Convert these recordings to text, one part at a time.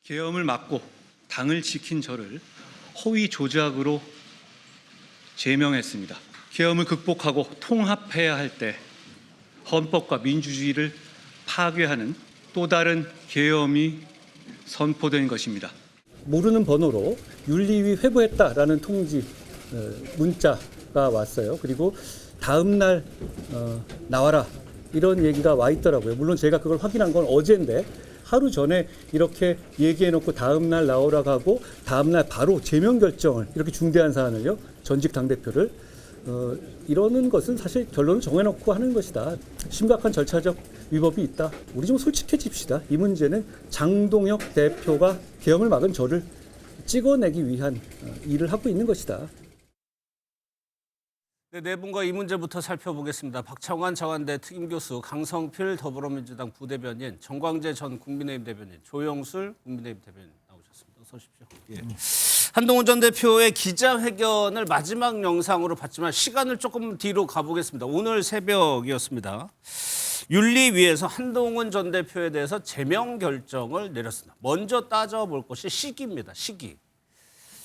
계엄을 막고 당을 지킨 저를 허위 조작으로 제명했습니다. 계엄을 극복하고 통합해야 할 때 헌법과 민주주의를 파괴하는 또 다른 계엄이 선포된 것입니다. 모르는 번호로 윤리위 회부했다라는 통지 문자가 왔어요. 그리고 다음 날 나와라 이런 얘기가 와 있더라고요. 물론 제가 그걸 확인한 건 어제인데 하루 전에 이렇게 얘기해놓고 다음 날 나오라고 하고 다음 날 바로 제명 결정을 이렇게 중대한 사안을요 전직 당대표를 이러는 것은 사실 결론을 정해놓고 하는 것이다. 심각한 절차적 위법이 있다. 우리 좀 솔직해집시다. 이 문제는 장동혁 대표가 계엄을 막은 저를 찍어내기 위한 일을 하고 있는 것이다. 네 분과 이 문제부터 살펴보겠습니다. 박창환 장안대 특임교수, 강성필 더불어민주당 부대변인, 정광재 전 국민의힘 대변인, 조영술 국민의힘 대변인 나오셨습니다. 어서 오십시오. 예. 한동훈 전 대표의 기자회견을 마지막 영상으로 봤지만 시간을 조금 뒤로 가보겠습니다. 오늘 새벽이었습니다. 윤리위에서 한동훈 전 대표에 대해서 제명 결정을 내렸습니다. 먼저 따져볼 것이 시기입니다. 시기.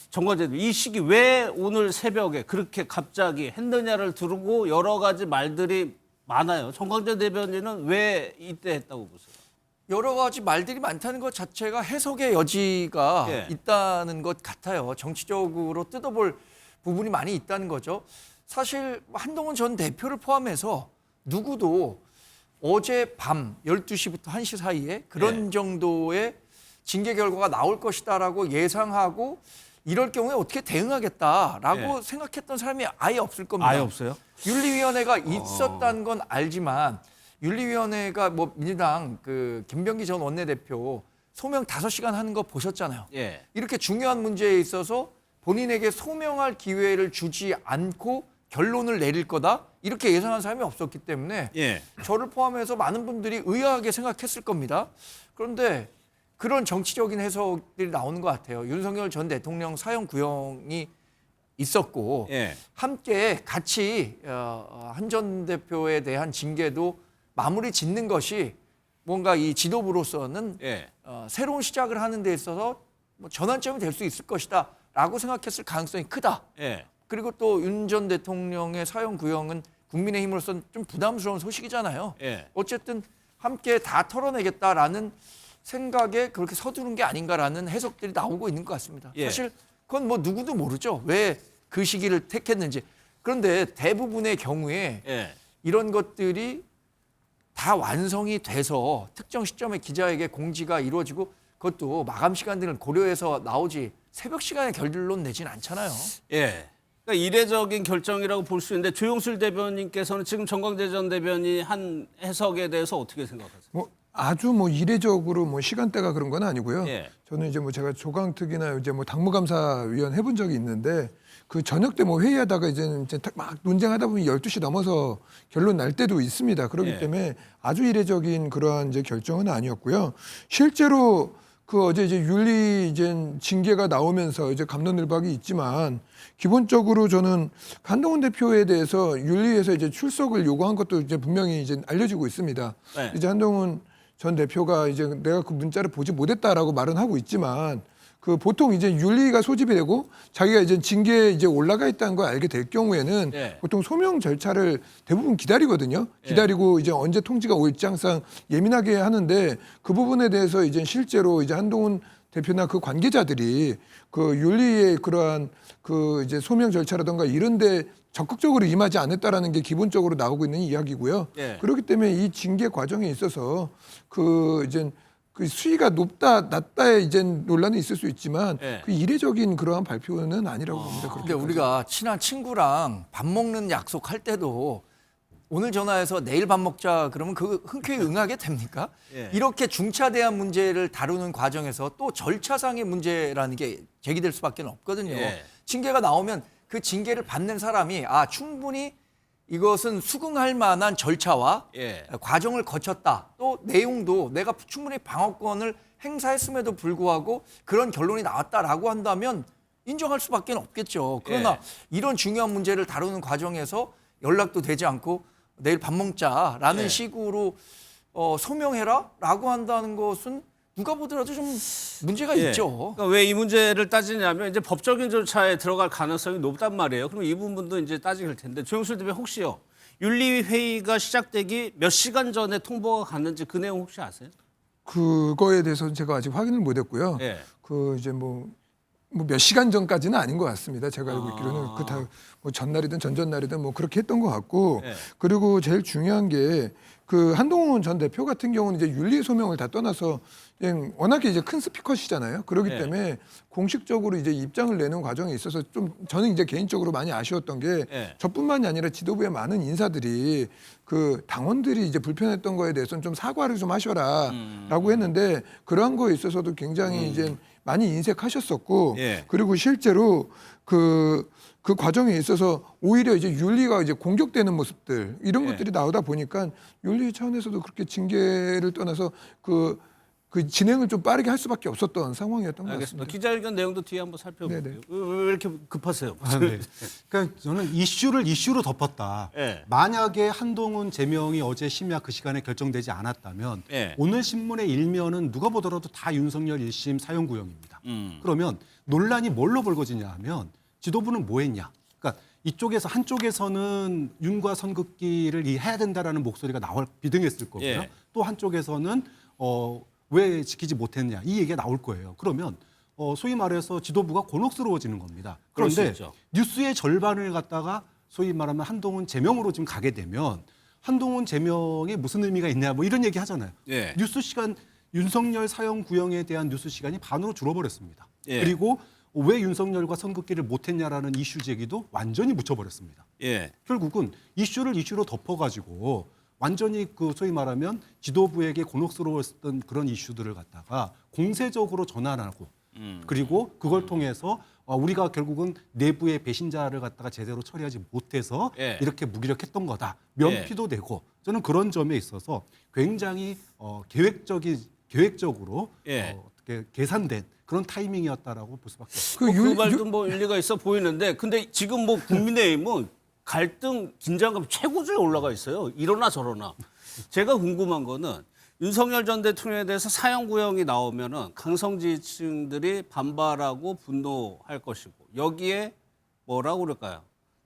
정관재 대표, 이 시기 왜 오늘 새벽에 그렇게 갑자기 했느냐를 두고 여러 가지 말들이 많아요. 정광재 대변인은 왜 이때 했다고 보세요? 여러 가지 말들이 많다는 것 자체가 해석의 여지가 있다는 것 같아요. 정치적으로 뜯어볼 부분이 많이 있다는 거죠. 사실 한동훈 전 대표를 포함해서 누구도 어제 밤 12시부터 1시 사이에 그런 정도의 징계 결과가 나올 것이다라고 예상하고 이럴 경우에 어떻게 대응하겠다라고 생각했던 사람이 아예 없을 겁니다. 아예 없어요? 윤리위원회가 있었다는 건 알지만 윤리위원회가 뭐 민주당 그 김병기 전 원내대표 소명 5시간 하는 거 보셨잖아요. 이렇게 중요한 문제에 있어서 본인에게 소명할 기회를 주지 않고 결론을 내릴 거다 이렇게 예상한 사람이 없었기 때문에 저를 포함해서 많은 분들이 의아하게 생각했을 겁니다. 그런데 그런 정치적인 해석들이 나오는 것 같아요. 윤석열 전 대통령 사형 구형이 있었고 함께 같이 한 전 대표에 대한 징계도 마무리 짓는 것이 뭔가 이 지도부로서는 새로운 시작을 하는 데 있어서 뭐 전환점이 될 수 있을 것이다 라고 생각했을 가능성이 크다. 그리고 또 윤 전 대통령의 사형 구형은 국민의힘으로서는 좀 부담스러운 소식이잖아요. 어쨌든 함께 다 털어내겠다라는 생각에 그렇게 서두른 게 아닌가라는 해석들이 나오고 있는 것 같습니다. 사실 그건 뭐 누구도 모르죠. 왜 그 시기를 택했는지. 그런데 대부분의 경우에 이런 것들이 다 완성이 돼서 특정 시점에 기자에게 공지가 이루어지고 그것도 마감 시간 등을 고려해서 나오지 새벽 시간에 결론 내진 않잖아요. 그러니까 이례적인 결정이라고 볼 수 있는데 조영술 대변인께서는 지금 정광재 전 대변인이 한 해석에 대해서 어떻게 생각하세요? 아주 시간대가 시간대가 그런 건 아니고요. 저는 이제 제가 조강특위나 이제 당무감사위원 해본 적이 있는데 그 저녁 때 회의하다가 이제 막 논쟁하다 보면 12시 넘어서 결론 날 때도 있습니다. 그렇기 때문에 아주 이례적인 그러한 이제 결정은 아니었고요. 실제로 그 어제 이제 윤리 징계가 나오면서 이제 갑론을박이 있지만 기본적으로 저는 한동훈 대표에 대해서 윤리에서 이제 출석을 요구한 것도 이제 분명히 이제 알려지고 있습니다. 이제 한동훈 전 대표가 이제 내가 그 문자를 보지 못했다라고 말은 하고 있지만 그 보통 이제 윤리가 소집이 되고 자기가 이제 징계에 이제 올라가 있다는 걸 알게 될 경우에는 보통 소명 절차를 대부분 기다리거든요. 기다리고 이제 언제 통지가 올지 항상 예민하게 하는데 그 부분에 대해서 이제 실제로 이제 한동훈 대표나 그 관계자들이 그 윤리의 그러한 그 이제 소명 절차라든가 이런데 적극적으로 임하지 않았다라는 게 기본적으로 나오고 있는 이야기고요. 그렇기 때문에 이 징계 과정에 있어서 그 이제 그 수위가 높다 낮다에 이제 논란이 있을 수 있지만 그 이례적인 그러한 발표는 아니라고 봅니다. 근데 우리가 친한 친구랑 밥 먹는 약속할 때도 오늘 전화해서 내일 밥 먹자 그러면 그 흔쾌히 응하게 됩니까? 이렇게 중차대한 문제를 다루는 과정에서 또 절차상의 문제라는 게 제기될 수밖에 없거든요. 징계가 나오면 그 징계를 받는 사람이 충분히 이것은 수긍할 만한 절차와 과정을 거쳤다. 또 내용도 내가 충분히 방어권을 행사했음에도 불구하고 그런 결론이 나왔다라고 한다면 인정할 수밖에 없겠죠. 그러나 이런 중요한 문제를 다루는 과정에서 연락도 되지 않고 내일 밥 먹자라는 식으로 소명해라라고 한다는 것은 누가 보더라도 좀 문제가 예. 있죠. 그러니까 왜 이 문제를 따지냐면 이제 법적인 절차에 들어갈 가능성이 높단 말이에요. 그럼 이 부분도 이제 따지게 될 텐데 조영술 대표 혹시요 윤리위 회의가 시작되기 몇 시간 전에 통보가 갔는지 그 내용 혹시 아세요? 그거에 대해서는 제가 아직 확인을 못했고요. 예. 그 이제 뭐 몇 시간 전까지는 아닌 것 같습니다. 제가 알고 있기로는 그 다 뭐 전날이든 전전날이든 뭐 그렇게 했던 것 같고 예. 그리고 제일 중요한 게 그 한동훈 전 대표 같은 경우는 이제 윤리 소명을 다 떠나서 그냥 워낙에 이제 큰 스피커시잖아요. 그렇기 예. 때문에 공식적으로 이제 입장을 내는 과정에 있어서 좀 저는 이제 개인적으로 많이 아쉬웠던 게 예. 저뿐만이 아니라 지도부의 많은 인사들이 그 당원들이 이제 불편했던 거에 대해서는 좀 사과를 좀 하셔라라고 했는데 그러한 거에 있어서도 굉장히 이제 많이 인색하셨었고 예. 그리고 실제로 그 과정에 있어서 오히려 이제 윤리가 이제 공격되는 모습들 이런 예. 것들이 나오다 보니까 윤리 차원에서도 그렇게 징계를 떠나서 그 진행을 좀 빠르게 할 수밖에 없었던 상황이었던 것 알겠습니다. 같습니다. 기자회견 내용도 뒤에 한번 살펴볼게요. 네네. 왜 이렇게 급하세요? 네. 그러니까 저는 이슈를 이슈로 덮었다. 예. 만약에 한동훈 제명이 어제 심야 그 시간에 결정되지 않았다면 예. 오늘 신문의 일면은 누가 보더라도 다 윤석열 1심 사형구형입니다. 그러면 논란이 뭘로 벌어지냐 하면 지도부는 뭐 했냐. 그러니까 이쪽에서 한쪽에서는 윤과 선긋기를 해야 된다라는 목소리가 나올 비등했을 거고요. 예. 또 한쪽에서는 왜 지키지 못했냐 이 얘기가 나올 거예요. 그러면 소위 말해서 지도부가 곤혹스러워지는 겁니다. 그럴 수 그런데 있죠. 뉴스의 절반을 갖다가 소위 말하면 한동훈 제명으로 지금 가게 되면 한동훈 제명에 무슨 의미가 있냐 뭐 이런 얘기 하잖아요. 예. 뉴스 시간 윤석열 사형 구형에 대한 뉴스 시간이 반으로 줄어버렸습니다. 예. 그리고 왜 윤석열과 선긋기를 못했냐라는 이슈 제기도 완전히 묻혀버렸습니다. 예. 결국은 이슈를 이슈로 덮어가지고 완전히 그 소위 말하면 지도부에게 곤혹스러웠던 그런 이슈들을 갖다가 공세적으로 전환하고 그리고 그걸 통해서 우리가 결국은 내부의 배신자를 갖다가 제대로 처리하지 못해서 예. 이렇게 무기력했던 거다. 면피도 되고 저는 그런 점에 있어서 굉장히 계획적으로 예. 어떻게 계산된 그런 타이밍이었다라고 볼 수밖에 없습니다. 그 말도 뭐 일리가 있어 보이는데 근데 지금 뭐 국민의힘은 갈등 긴장감 최고조에 올라가 있어요. 이러나 저러나. 제가 궁금한 거는 윤석열 전 대통령에 대해서 사형 구형이 나오면은 강성 지지층들이 반발하고 분노할 것이고 여기에 뭐라고 그럴까요?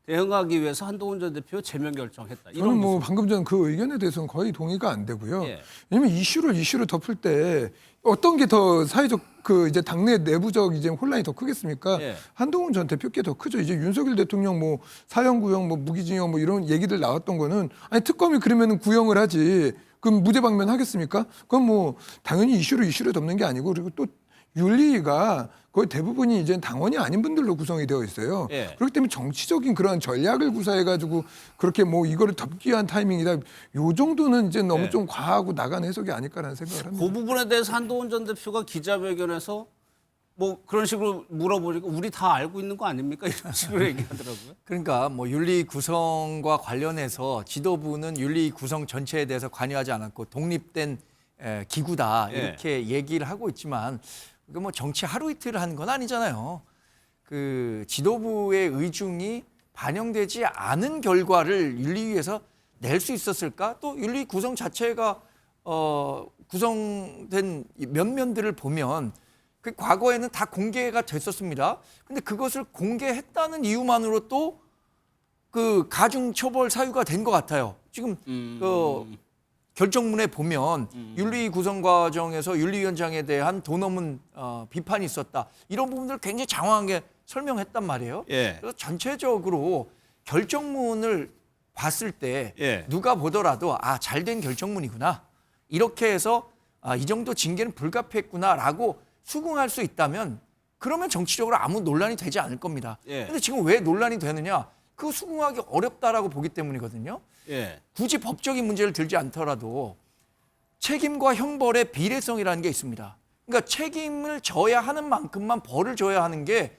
대응하기 위해서 한동훈 전 대표 제명 결정했다. 이런 저는 뭐 모습. 방금 전 그 의견에 대해서는 거의 동의가 안 되고요. 예. 왜냐면 이슈를 이슈로 덮을 때 어떤 게 더 사회적 그 이제 당내 내부적 이제 혼란이 더 크겠습니까? 예. 한동훈 전 대표께 더 크죠. 이제 윤석열 대통령 뭐 사형 구형 뭐 무기징역 뭐 이런 얘기들 나왔던 거는 아니 특검이 그러면은 구형을 하지. 그럼 무죄 방면하겠습니까? 그건 뭐 당연히 이슈로 덮는 게 아니고 그리고 또 윤리가 거의 대부분이 이제 당원이 아닌 분들로 구성이 되어 있어요. 예. 그렇기 때문에 정치적인 그러한 전략을 구사해가지고 그렇게 뭐 이거를 덮기 위한 타이밍이다. 요 정도는 이제 너무 예. 좀 과하고 나간 해석이 아닐까라는 생각을 합니다. 그 부분에 대해서 한동훈 전 대표가 기자회견에서 뭐 그런 식으로 물어보니까 우리 다 알고 있는 거 아닙니까? 이런 식으로 얘기하더라고요. 그러니까 뭐 윤리 구성과 관련해서 지도부는 윤리 구성 전체에 대해서 관여하지 않았고 독립된 기구다 예. 이렇게 얘기를 하고 있지만 그 뭐 정치 하루 이틀 한 건 아니잖아요. 그 지도부의 의중이 반영되지 않은 결과를 윤리위에서 낼 수 있었을까? 또 윤리 구성 자체가 구성된 면면들을 보면 그 과거에는 다 공개가 됐었습니다. 근데 그것을 공개했다는 이유만으로 또 그 가중 처벌 사유가 된 것 같아요. 지금 그 결정문에 보면 윤리 구성 과정에서 윤리위원장에 대한 도 넘은 비판이 있었다. 이런 부분들을 굉장히 장황하게 설명했단 말이에요. 예. 그래서 전체적으로 결정문을 봤을 때 예. 누가 보더라도 잘된 결정문이구나. 이렇게 해서 이 정도 징계는 불가피했구나라고 수긍할 수 있다면 그러면 정치적으로 아무 논란이 되지 않을 겁니다. 예. 근데 지금 왜 논란이 되느냐? 그거 수긍하기 어렵다라고 보기 때문이거든요. 예. 굳이 법적인 문제를 들지 않더라도 책임과 형벌의 비례성이라는 게 있습니다. 그러니까 책임을 져야 하는 만큼만 벌을 줘야 하는 게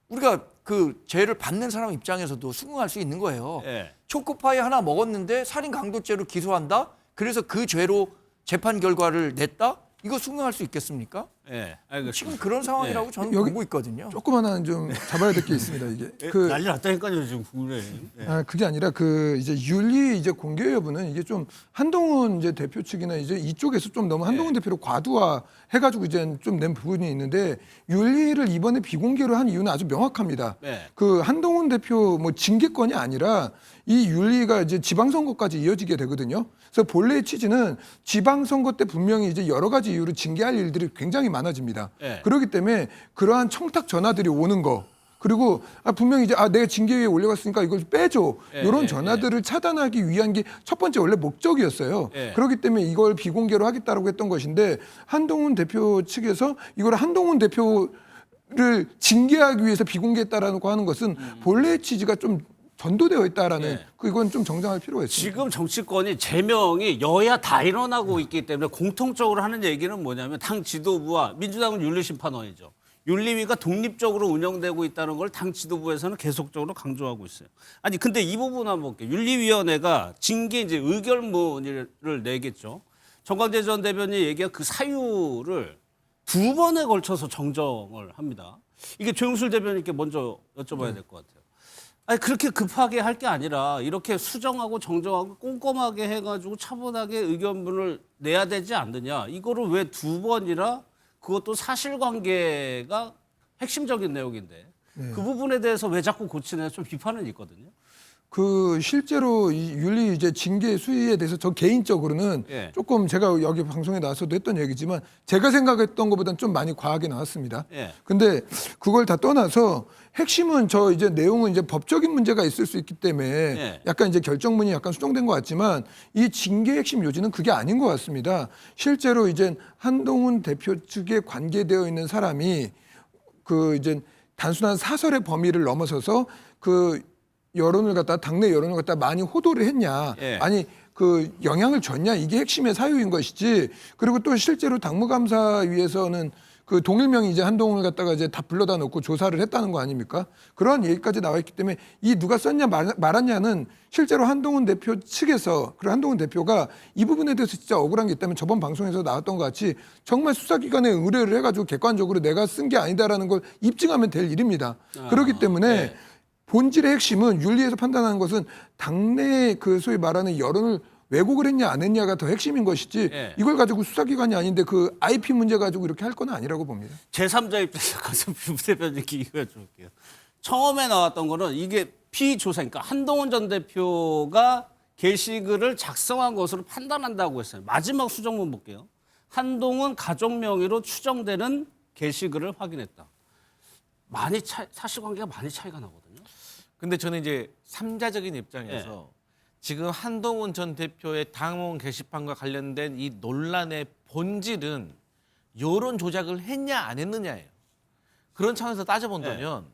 우리가 그 죄를 받는 사람 입장에서도 수긍할 수 있는 거예요. 예. 초코파이 하나 먹었는데 살인 강도죄로 기소한다? 그래서 그 죄로 재판 결과를 냈다? 이거 수긍할 수 있겠습니까? 예, 알겠습니다. 지금 그런 상황이라고 저는 여기- 보고 있거든요. 조금 하나 좀 잡아야 될 게 있습니다. 이게 그 난리 났다니까요 지금 국민의힘. 예. 그게 아니라 그 이제 윤리 이제 공개 여부는 이게 좀 한동훈 이제 대표 측이나 이제 이쪽에서 좀 너무 한동훈 대표를 과도화 해가지고 이제 좀 낸 부분이 있는데 윤리를 이번에 비공개로 한 이유는 아주 명확합니다. 네. 그 한동훈 대표 뭐 징계권이 아니라 이 윤리가 이제 지방선거까지 이어지게 되거든요. 그래서 본래의 취지는 지방선거 때 분명히 이제 여러 가지 이유로 징계할 일들이 굉장히 많아집니다. 네. 그렇기 때문에 그러한 청탁 전화들이 오는 거. 그리고 분명히 이제 내가 징계위에 올려갔으니까 이걸 빼줘 이런 전화들을 차단하기 위한 게 첫 번째 원래 목적이었어요. 그렇기 때문에 이걸 비공개로 하겠다라고 했던 것인데 한동훈 대표 측에서 이걸 한동훈 대표를 징계하기 위해서 비공개했다라고 하는 것은 본래의 취지가 좀 전도되어 있다라는 이건 좀 정정할 필요가 있습니다. 지금 정치권이 제명이 여야 다 일어나고 있기 때문에 공통적으로 하는 얘기는 뭐냐면 당 지도부와 민주당은 윤리심판원이죠. 윤리위가 독립적으로 운영되고 있다는 걸 당 지도부에서는 계속적으로 강조하고 있어요. 아니 근데 이 부분 한번 볼게요. 윤리위원회가 징계 이제 의결문을 내겠죠. 정광재 전 대변인이 얘기한 그 사유를 2번에 걸쳐서 정정을 합니다. 이게 조영술 대변인께 먼저 여쭤봐야 될 것 같아요. 아니 그렇게 급하게 할 게 아니라 이렇게 수정하고 정정하고 꼼꼼하게 해가지고 차분하게 의견문을 내야 되지 않느냐. 이거를 왜 2번이라 그것도 사실관계가 핵심적인 내용인데 그 부분에 대해서 왜 자꾸 고치냐 좀 비판은 있거든요. 그 실제로 이 윤리 이제 징계 수위에 대해서 저 개인적으로는 예. 조금 제가 여기 방송에 나와서도 했던 얘기지만 제가 생각했던 것보다는 좀 많이 과하게 나왔습니다. 예. 근데 그걸 다 떠나서 핵심은 저 이제 내용은 이제 법적인 문제가 있을 수 있기 때문에 예. 약간 이제 결정문이 약간 수정된 것 같지만 이 징계의 핵심 요지는 그게 아닌 것 같습니다. 실제로 이제 한동훈 대표 측에 관계되어 있는 사람이 그 이제 단순한 사설의 범위를 넘어서서 그 여론을 갖다 당내 여론을 갖다 많이 호도를 했냐, 예. 아니 그 영향을 줬냐 이게 핵심의 사유인 것이지. 그리고 또 실제로 당무감사위에서는 그 동일명이 이제 한동훈을 갖다가 이제 다 불러다 놓고 조사를 했다는 거 아닙니까? 그런 얘기까지 나와 있기 때문에 이 누가 썼냐 말았냐는 실제로 한동훈 대표 측에서 그리고 한동훈 대표가 이 부분에 대해서 진짜 억울한 게 있다면 저번 방송에서 나왔던 것 같이 정말 수사기관에 의뢰를 해가지고 객관적으로 내가 쓴 게 아니다라는 걸 입증하면 될 일입니다. 그렇기 때문에 본질의 핵심은 윤리에서 판단하는 것은 당내 그 소위 말하는 여론을 왜곡을 했냐 안 했냐가 더 핵심인 것이지 이걸 가지고 수사기관이 아닌데 그 IP 문제 가지고 이렇게 할 건 아니라고 봅니다. 제3자 입장에서 가서 부대변인께 이거 여쭤볼게요. 처음에 나왔던 거는 이게 피조사, 그러니까 한동훈 전 대표가 게시글을 작성한 것으로 판단한다고 했어요. 마지막 수정문 볼게요. 한동훈 가족 명의로 추정되는 게시글을 확인했다. 사실관계가 많이 차이가 나거든요. 근데 저는 이제 삼자적인 입장에서 지금 한동훈 전 대표의 당원 게시판과 관련된 이 논란의 본질은 여론 조작을 했냐 안 했느냐예요. 그런 차원에서 따져본다면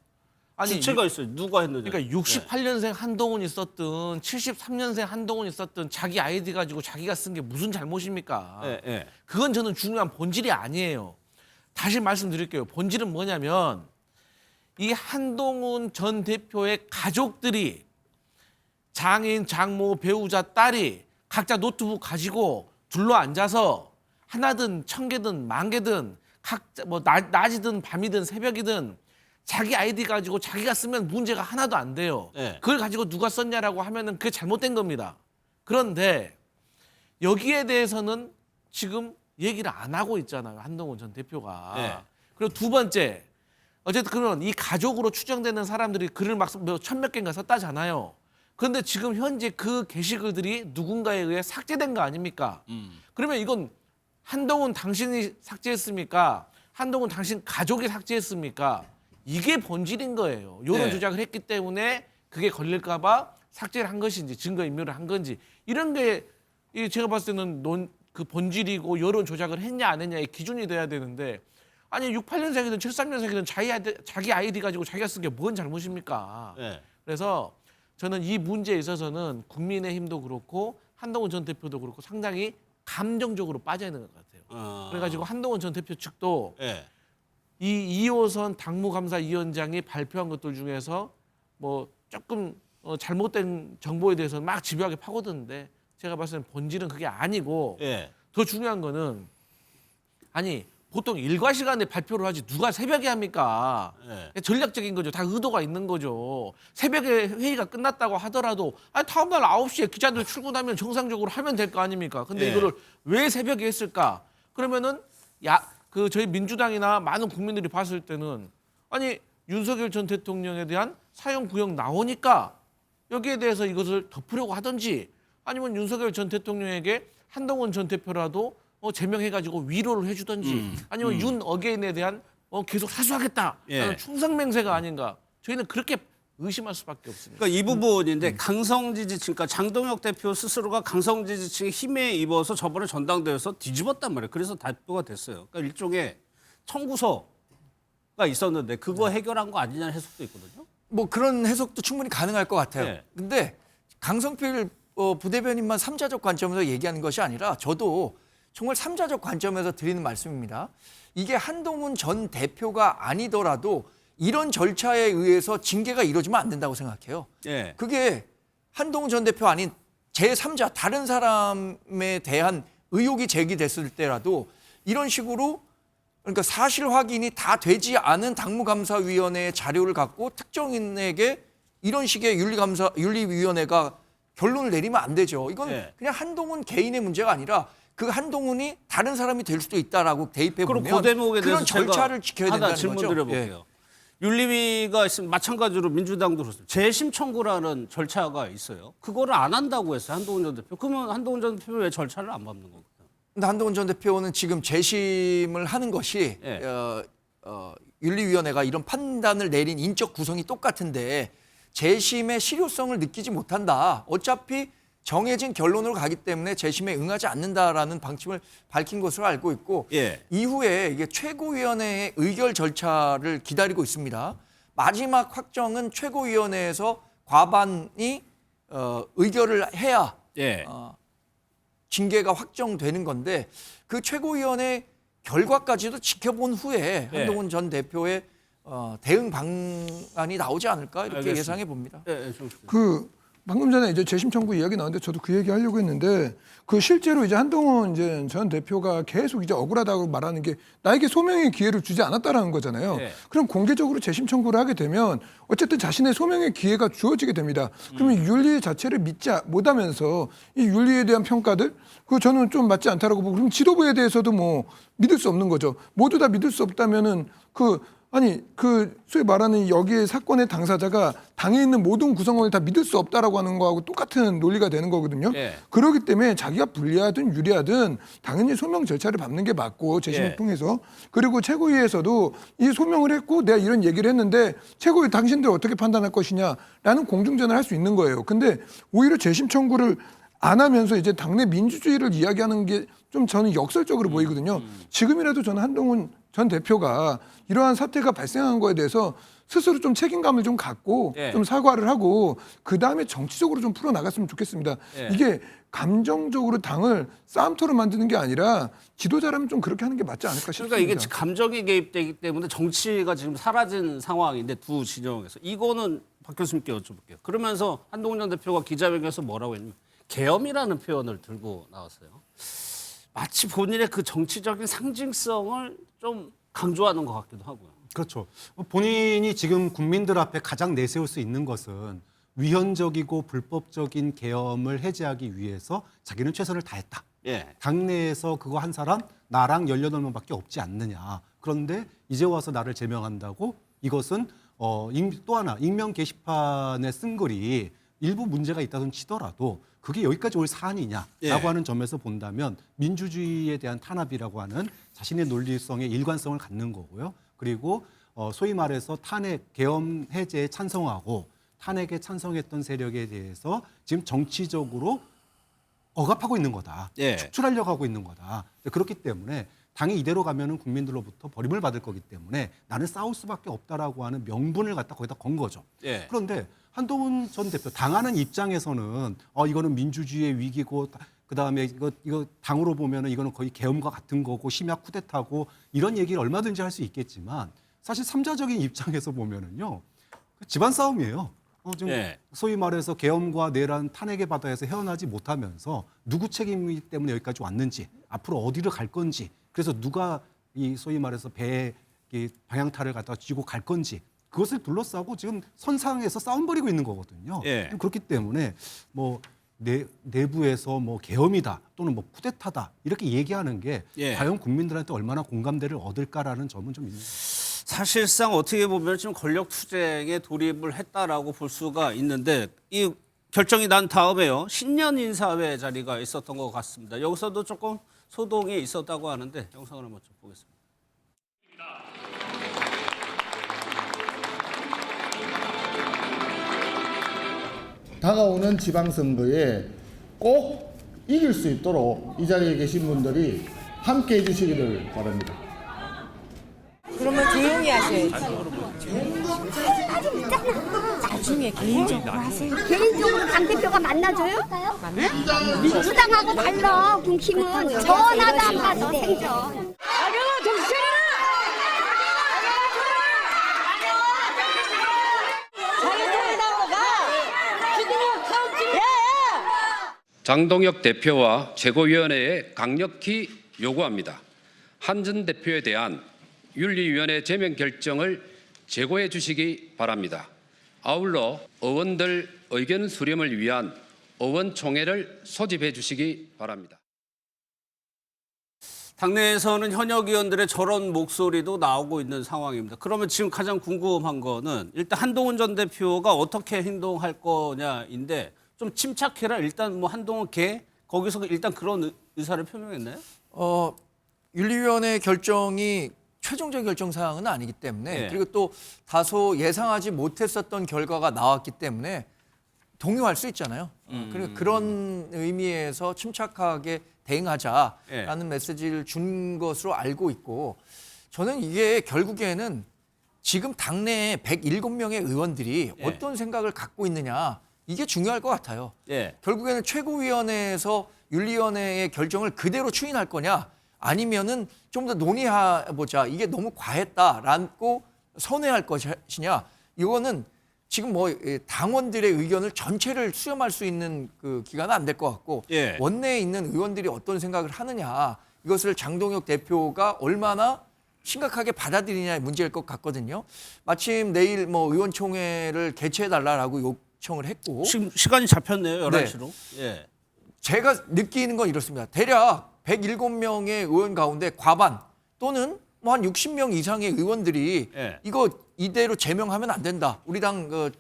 아니 주체가 있어요. 누가 했느냐. 그러니까 68년생 한동훈이 썼든 73년생 한동훈이 썼든 자기 아이디 가지고 자기가 쓴 게 무슨 잘못입니까? 그건 저는 중요한 본질이 아니에요. 다시 말씀드릴게요. 본질은 뭐냐면 이 한동훈 전 대표의 가족들이 장인, 장모, 배우자, 딸이 각자 노트북 가지고 둘러앉아서 하나든 1000개든 10,000개든 각자 뭐 낮이든 밤이든 새벽이든 자기 아이디 가지고 자기가 쓰면 문제가 하나도 안 돼요. 그걸 가지고 누가 썼냐라고 하면은 그게 잘못된 겁니다. 그런데 여기에 대해서는 지금 얘기를 안 하고 있잖아요. 한동훈 전 대표가. 그리고 두 번째, 어쨌든 그런 이 가족으로 추정되는 사람들이 글을 막 1000몇 개인가 썼다잖아요. 그런데 지금 현재 그 게시글들이 누군가에 의해 삭제된 거 아닙니까? 그러면 이건 한동훈 당신이 삭제했습니까? 한동훈 당신 가족이 삭제했습니까? 이게 본질인 거예요. 여론 조작을 했기 때문에 그게 걸릴까 봐 삭제를 한 것인지 증거인멸을 한 건지 이런 게 제가 봤을 때는 그 본질이고 여론 조작을 했냐 안 했냐의 기준이 돼야 되는데 아니 68년생이든 73년생이든 자기 아이디 가지고 자기가 쓴 게 뭔 잘못입니까? 그래서 저는 이 문제에 있어서는 국민의힘도 그렇고 한동훈 전 대표도 그렇고 상당히 감정적으로 빠져 있는 것 같아요. 그래가지고 한동훈 전 대표 측도 이 2호선 당무감사위원장이 발표한 것들 중에서 뭐 조금 잘못된 정보에 대해서 막 집요하게 파고드는데 제가 봤을 때는 본질은 그게 아니고 더 중요한 거는 아니 보통 일과 시간에 발표를 하지 누가 새벽에 합니까? 전략적인 거죠. 다 의도가 있는 거죠. 새벽에 회의가 끝났다고 하더라도 아니 다음날 9시에 기자들 출근하면 정상적으로 하면 될 거 아닙니까? 근데 이거를 왜 새벽에 했을까? 그러면은 저희 민주당이나 많은 국민들이 봤을 때는 아니 윤석열 전 대통령에 대한 사형 구형 나오니까 여기에 대해서 이것을 덮으려고 하든지 아니면 윤석열 전 대통령에게 한동훈 전 대표라도 제명해가지고 위로를 해주든지 아니면 윤 어게인에 대한 계속 사수하겠다라는 충성맹세가 아닌가 저희는 그렇게 의심할 수밖에 없습니다. 그러니까 이 부분인데 강성 지지층, 그러니까 장동혁 대표 스스로가 강성 지지층의 힘에 입어서 저번에 전당대회에서 뒤집었단 말이에요. 그래서 대표가 됐어요. 그러니까 일종의 청구서가 있었는데 그거 해결한 거 아니냐는 해석도 있거든요. 뭐 그런 해석도 충분히 가능할 것 같아요. 네. 근데 강성필 부대변인만 삼자적 관점에서 얘기하는 것이 아니라 저도 정말 삼자적 관점에서 드리는 말씀입니다. 이게 한동훈 전 대표가 아니더라도 이런 절차에 의해서 징계가 이루어지면 안 된다고 생각해요. 예. 그게 한동훈 전 대표 아닌 제3자 다른 사람에 대한 의혹이 제기됐을 때라도 이런 식으로 그러니까 사실 확인이 다 되지 않은 당무감사위원회의 자료를 갖고 특정인에게 이런 식의 윤리위원회가 결론을 내리면 안 되죠. 이건 그냥 한동훈 개인의 문제가 아니라 그 한동훈이 다른 사람이 될 수도 있다라고 대입해 보면 그럼 그 대목에 대해서 그런 절차를 지켜야 하나 된다는 질문 거죠. 드려볼게요. 윤리위가 있으면 마찬가지로 민주당도 그렇습니다. 재심 청구라는 절차가 있어요. 그거를 안 한다고 했어요. 한동훈 전 대표. 그러면 한동훈 전 대표 왜 절차를 안 밟는 건가요? 근데 한동훈 전 대표는 지금 재심을 하는 것이 윤리위원회가 이런 판단을 내린 인적 구성이 똑같은데 재심의 실효성을 느끼지 못한다. 어차피 정해진 결론으로 가기 때문에 재심에 응하지 않는다라는 방침을 밝힌 것으로 알고 있고 이후에 이게 최고위원회의 의결 절차를 기다리고 있습니다. 마지막 확정은 최고위원회에서 과반이 의결을 해야 징계가 확정되는 건데 그 최고위원회 결과까지도 지켜본 후에 한동훈 전 대표의 대응 방안이 나오지 않을까 이렇게 알겠습니다. 예상해 봅니다. 그 방금 전에 이제 재심 청구 이야기 나왔는데 저도 그 얘기 하려고 했는데 그 실제로 이제 한동훈 이제 전 대표가 계속 이제 억울하다고 말하는 게 나에게 소명의 기회를 주지 않았다라는 거잖아요. 그럼 공개적으로 재심 청구를 하게 되면 어쨌든 자신의 소명의 기회가 주어지게 됩니다. 그러면 윤리 자체를 믿지 못하면서 이 윤리에 대한 평가들 그 저는 좀 맞지 않다라고 보고 그럼 지도부에 대해서도 뭐 믿을 수 없는 거죠. 모두 다 믿을 수 없다면은 그 소위 말하는 여기에 사건의 당사자가 당에 있는 모든 구성원을 다 믿을 수 없다라고 하는 거하고 똑같은 논리가 되는 거거든요. 그렇기 때문에 자기가 불리하든 유리하든 당연히 소명 절차를 밟는 게 맞고 재심을 통해서 그리고 최고위에서도 이 소명을 했고 내가 이런 얘기를 했는데 최고위 당신들 어떻게 판단할 것이냐라는 공중전을 할 수 있는 거예요. 근데 오히려 재심 청구를 안 하면서 이제 당내 민주주의를 이야기하는 게 좀 저는 역설적으로 보이거든요. 지금이라도 저는 한동훈 전 대표가 이러한 사태가 발생한 거에 대해서 스스로 좀 책임감을 좀 갖고 좀 사과를 하고 그 다음에 정치적으로 좀 풀어나갔으면 좋겠습니다. 이게 감정적으로 당을 싸움터로 만드는 게 아니라 지도자라면 좀 그렇게 하는 게 맞지 않을까 싶습니다. 그러니까 이게 감정이 개입되기 때문에 정치가 지금 사라진 상황인데 두 진영에서 이거는 박 교수님께 여쭤볼게요. 그러면서 한동훈 전 대표가 기자회견에서 뭐라고 했냐면 계엄이라는 표현을 들고 나왔어요. 마치 본인의 그 정치적인 상징성을 좀 강조하는 것 같기도 하고요. 그렇죠. 본인이 지금 국민들 앞에 가장 내세울 수 있는 것은 위헌적이고 불법적인 계엄을 해제하기 위해서 자기는 최선을 다했다. 당내에서 그거 한 사람 나랑 18명밖에 없지 않느냐. 그런데 이제 와서 나를 제명한다고 이것은 또 하나 익명 게시판에 쓴 글이 일부 문제가 있다던 치더라도 그게 여기까지 올 사안이냐라고 하는 점에서 본다면 민주주의에 대한 탄압이라고 하는 자신의 논리성의 일관성을 갖는 거고요. 그리고 소위 말해서 탄핵, 계엄 해제에 찬성하고 탄핵에 찬성했던 세력에 대해서 지금 정치적으로 억압하고 있는 거다. 축출하려고 하고 있는 거다. 그렇기 때문에 당이 이대로 가면은 국민들로부터 버림을 받을 거기 때문에 나는 싸울 수밖에 없다라고 하는 명분을 갖다 거기다 건 거죠. 그런데 한동훈 전 대표 당하는 입장에서는 이거는 민주주의의 위기고 그다음에 이거 당으로 보면은 이거는 거의 계엄과 같은 거고 심야 쿠데타고 이런 얘기를 얼마든지 할 수 있겠지만 사실 삼자적인 입장에서 보면은요 집안 싸움이에요. 지금 소위 말해서 계엄과 내란 탄핵의 바다에서 헤어나지 못하면서 누구 책임이기 때문에 여기까지 왔는지 앞으로 어디를 갈 건지 그래서 누가 이 소위 말해서 배의 이 방향타를 갖다가 쥐고 갈 건지 그것을 둘러싸고 지금 선상에서 싸움 벌이고 있는 거거든요. 예. 그렇기 때문에 뭐 내부에서 뭐 계엄이다 또는 뭐 쿠데타다 이렇게 얘기하는 게 예. 과연 국민들한테 얼마나 공감대를 얻을까라는 점은 좀 있는 거죠. 사실상 어떻게 보면 지금 권력 투쟁에 돌입을 했다라고 볼 수가 있는데 이 결정이 난 다음에요. 신년 인사회 자리가 있었던 것 같습니다. 여기서도 조금 소동이 있었다고 하는데 영상을 한번 좀 보겠습니다. 다가오는 지방선거에 꼭 이길 수 있도록 이 자리에 계신 분들이 함께 해주시기를 바랍니다. 그러면 조용히 하셔야지. 나중에 개인적으로 하세요. 개인적으로 당대표가 만나줘요? 민주당하고 달라. 국힘은 전화도 안 받아 생전. 장동혁 대표와 최고위원회에 강력히 요구합니다. 한 전 대표에 대한 윤리위원회 제명 결정을 재고해 주시기 바랍니다. 아울러 의원들 의견 수렴을 위한 의원총회를 소집해 주시기 바랍니다. 당내에서는 현역 의원들의 저런 목소리도 나오고 있는 상황입니다. 그러면 지금 가장 궁금한 거는 일단 한동훈 전 대표가 어떻게 행동할 거냐인데 좀 침착해라. 일단 뭐 한동훈 거기서 일단 그런 의사를 표명했나요? 윤리위원회 결정이 최종적 결정 사항은 아니기 때문에 네. 그리고 또 다소 예상하지 못했었던 결과가 나왔기 때문에 동요할 수 있잖아요. 그리고 그런 의미에서 침착하게 대응하자라는 메시지를 준 것으로 알고 있고 저는 이게 결국에는 지금 당내에 107명의 의원들이 어떤 생각을 갖고 있느냐 이게 중요할 것 같아요. 결국에는 최고위원회에서 윤리위원회의 결정을 그대로 추인할 거냐 아니면은 좀 더 논의해보자. 이게 너무 과했다라고 선회할 것이냐. 이거는 지금 뭐 당원들의 의견을 전체를 수렴할 수 있는 그 기간은 안 될 것 같고 원내에 있는 의원들이 어떤 생각을 하느냐. 이것을 장동혁 대표가 얼마나 심각하게 받아들이냐의 문제일 것 같거든요. 마침 내일 뭐 의원총회를 개최해달라고 요청을 했고. 지금 시간이 잡혔네요. 11시로. 네. 제가 느끼는 건 이렇습니다. 대략 107명의 의원 가운데 과반 또는 뭐 한 60명 이상의 의원들이 이거 이대로 제명하면 안 된다. 우리 당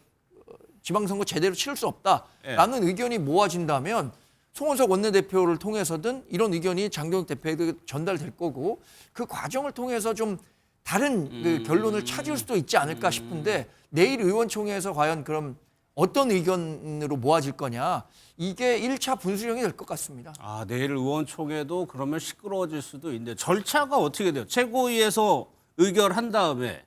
지방선거 제대로 치를 수 없다라는 의견이 모아진다면 송원석 원내대표를 통해서든 이런 의견이 장동혁 대표에게 전달될 거고 그 과정을 통해서 좀 다른 그 결론을 찾을 수도 있지 않을까 싶은데 내일 의원총회에서 과연 그럼 어떤 의견으로 모아질 거냐 이게 1차 분수령이 될 것 같습니다. 내일 의원총회도 그러면 시끄러워질 수도 있는데 절차가 어떻게 돼요? 최고위에서 의결한 다음에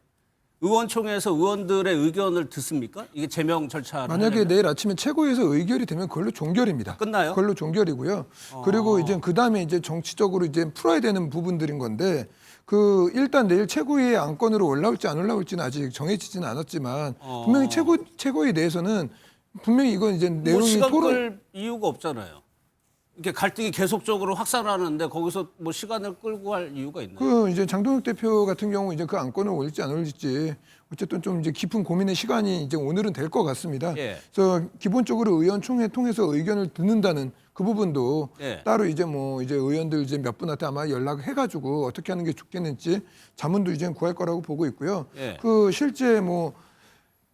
의원총회에서 의원들의 의견을 듣습니까? 이게 제명 절차. 만약에 내일 아침에 최고위에서 의결이 되면 그걸로 종결입니다. 끝나요? 그걸로 종결이고요. 그리고 이제 그 다음에 이제 정치적으로 이제 풀어야 되는 부분들인 건데 그 일단 내일 최고위의 안건으로 올라올지 안 올라올지는 아직 정해지지는 않았지만 분명히 최고위 내에서는 분명히 이건 이제 내용이 시간 끌 이유가 없잖아요. 이렇게 갈등이 계속적으로 확산하는데 거기서 뭐 시간을 끌고 할 이유가 있나요? 그 이제 장동혁 대표 같은 경우 이제 그 안건을 올릴지 안 올릴지 어쨌든 좀 이제 깊은 고민의 시간이 이제 오늘은 될 것 같습니다. 그래서 기본적으로 의원총회 통해서 의견을 듣는다는 그 부분도 따로 이제 뭐 이제 의원들 이제 몇 분한테 아마 연락해가지고 어떻게 하는 게 좋겠는지 자문도 이제 구할 거라고 보고 있고요. 그 실제 뭐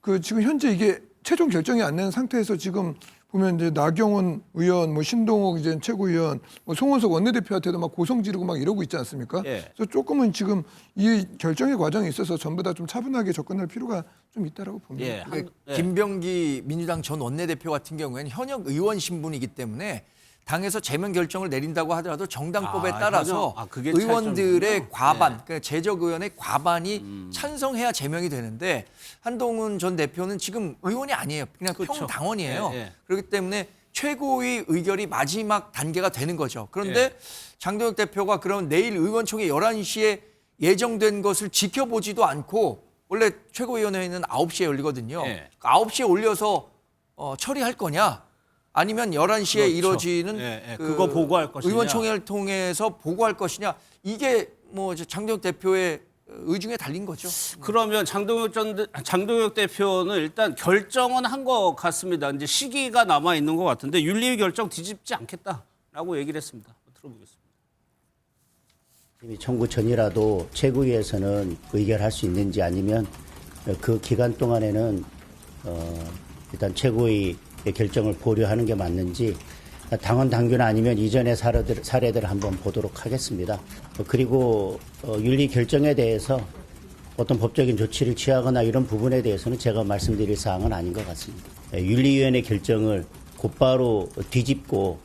그 지금 현재 이게 최종 결정이 안 난 상태에서 지금 보면 이제 나경원 의원, 뭐 신동욱 이제 최고위원, 뭐 송원석 원내대표한테도 막 고성 지르고 막 이러고 있지 않습니까? 그래서 조금은 지금 이 결정의 과정에 있어서 전부 다 좀 차분하게 접근할 필요가 좀 있다라고 봅니다. 김병기 민주당 전 원내대표 같은 경우에는 현역 의원 신분이기 때문에 당에서 제명 결정을 내린다고 하더라도 정당법에 따라서 의원들의 과반, 그러니까 재적 의원의 과반이 찬성해야 제명이 되는데 한동훈 전 대표는 지금 의원이 아니에요. 그냥 평당원이에요. 그렇기 때문에 최고위 의결이 마지막 단계가 되는 거죠. 그런데 장동혁 대표가 그럼 내일 의원총회 11시에 예정된 것을 지켜보지도 않고 원래 최고위원회는 9시에 열리거든요. 9시에 올려서 처리할 거냐? 아니면 11시에 이루어지는 그거 보고할 것이냐. 의원총회를 통해서 보고할 것이냐. 이게 뭐 이제 장동혁 대표의 의중에 달린 거죠. 그러면 장동혁 대표는 일단 결정은 한 것 같습니다. 이제 시기가 남아 있는 것 같은데 윤리위 결정 뒤집지 않겠다라고 얘기를 했습니다. 들어보겠습니다. 이미 청구 전이라도 최고위에서는 의결할 수 있는지 아니면 그 기간 동안에는 일단 최고위의 결정을 보류하는 게 맞는지 당원 당규나 아니면 이전의 사례들을 한번 보도록 하겠습니다. 그리고 윤리 결정에 대해서 어떤 법적인 조치를 취하거나 이런 부분에 대해서는 제가 말씀드릴 사항은 아닌 것 같습니다. 윤리위원회 결정을 곧바로 뒤집고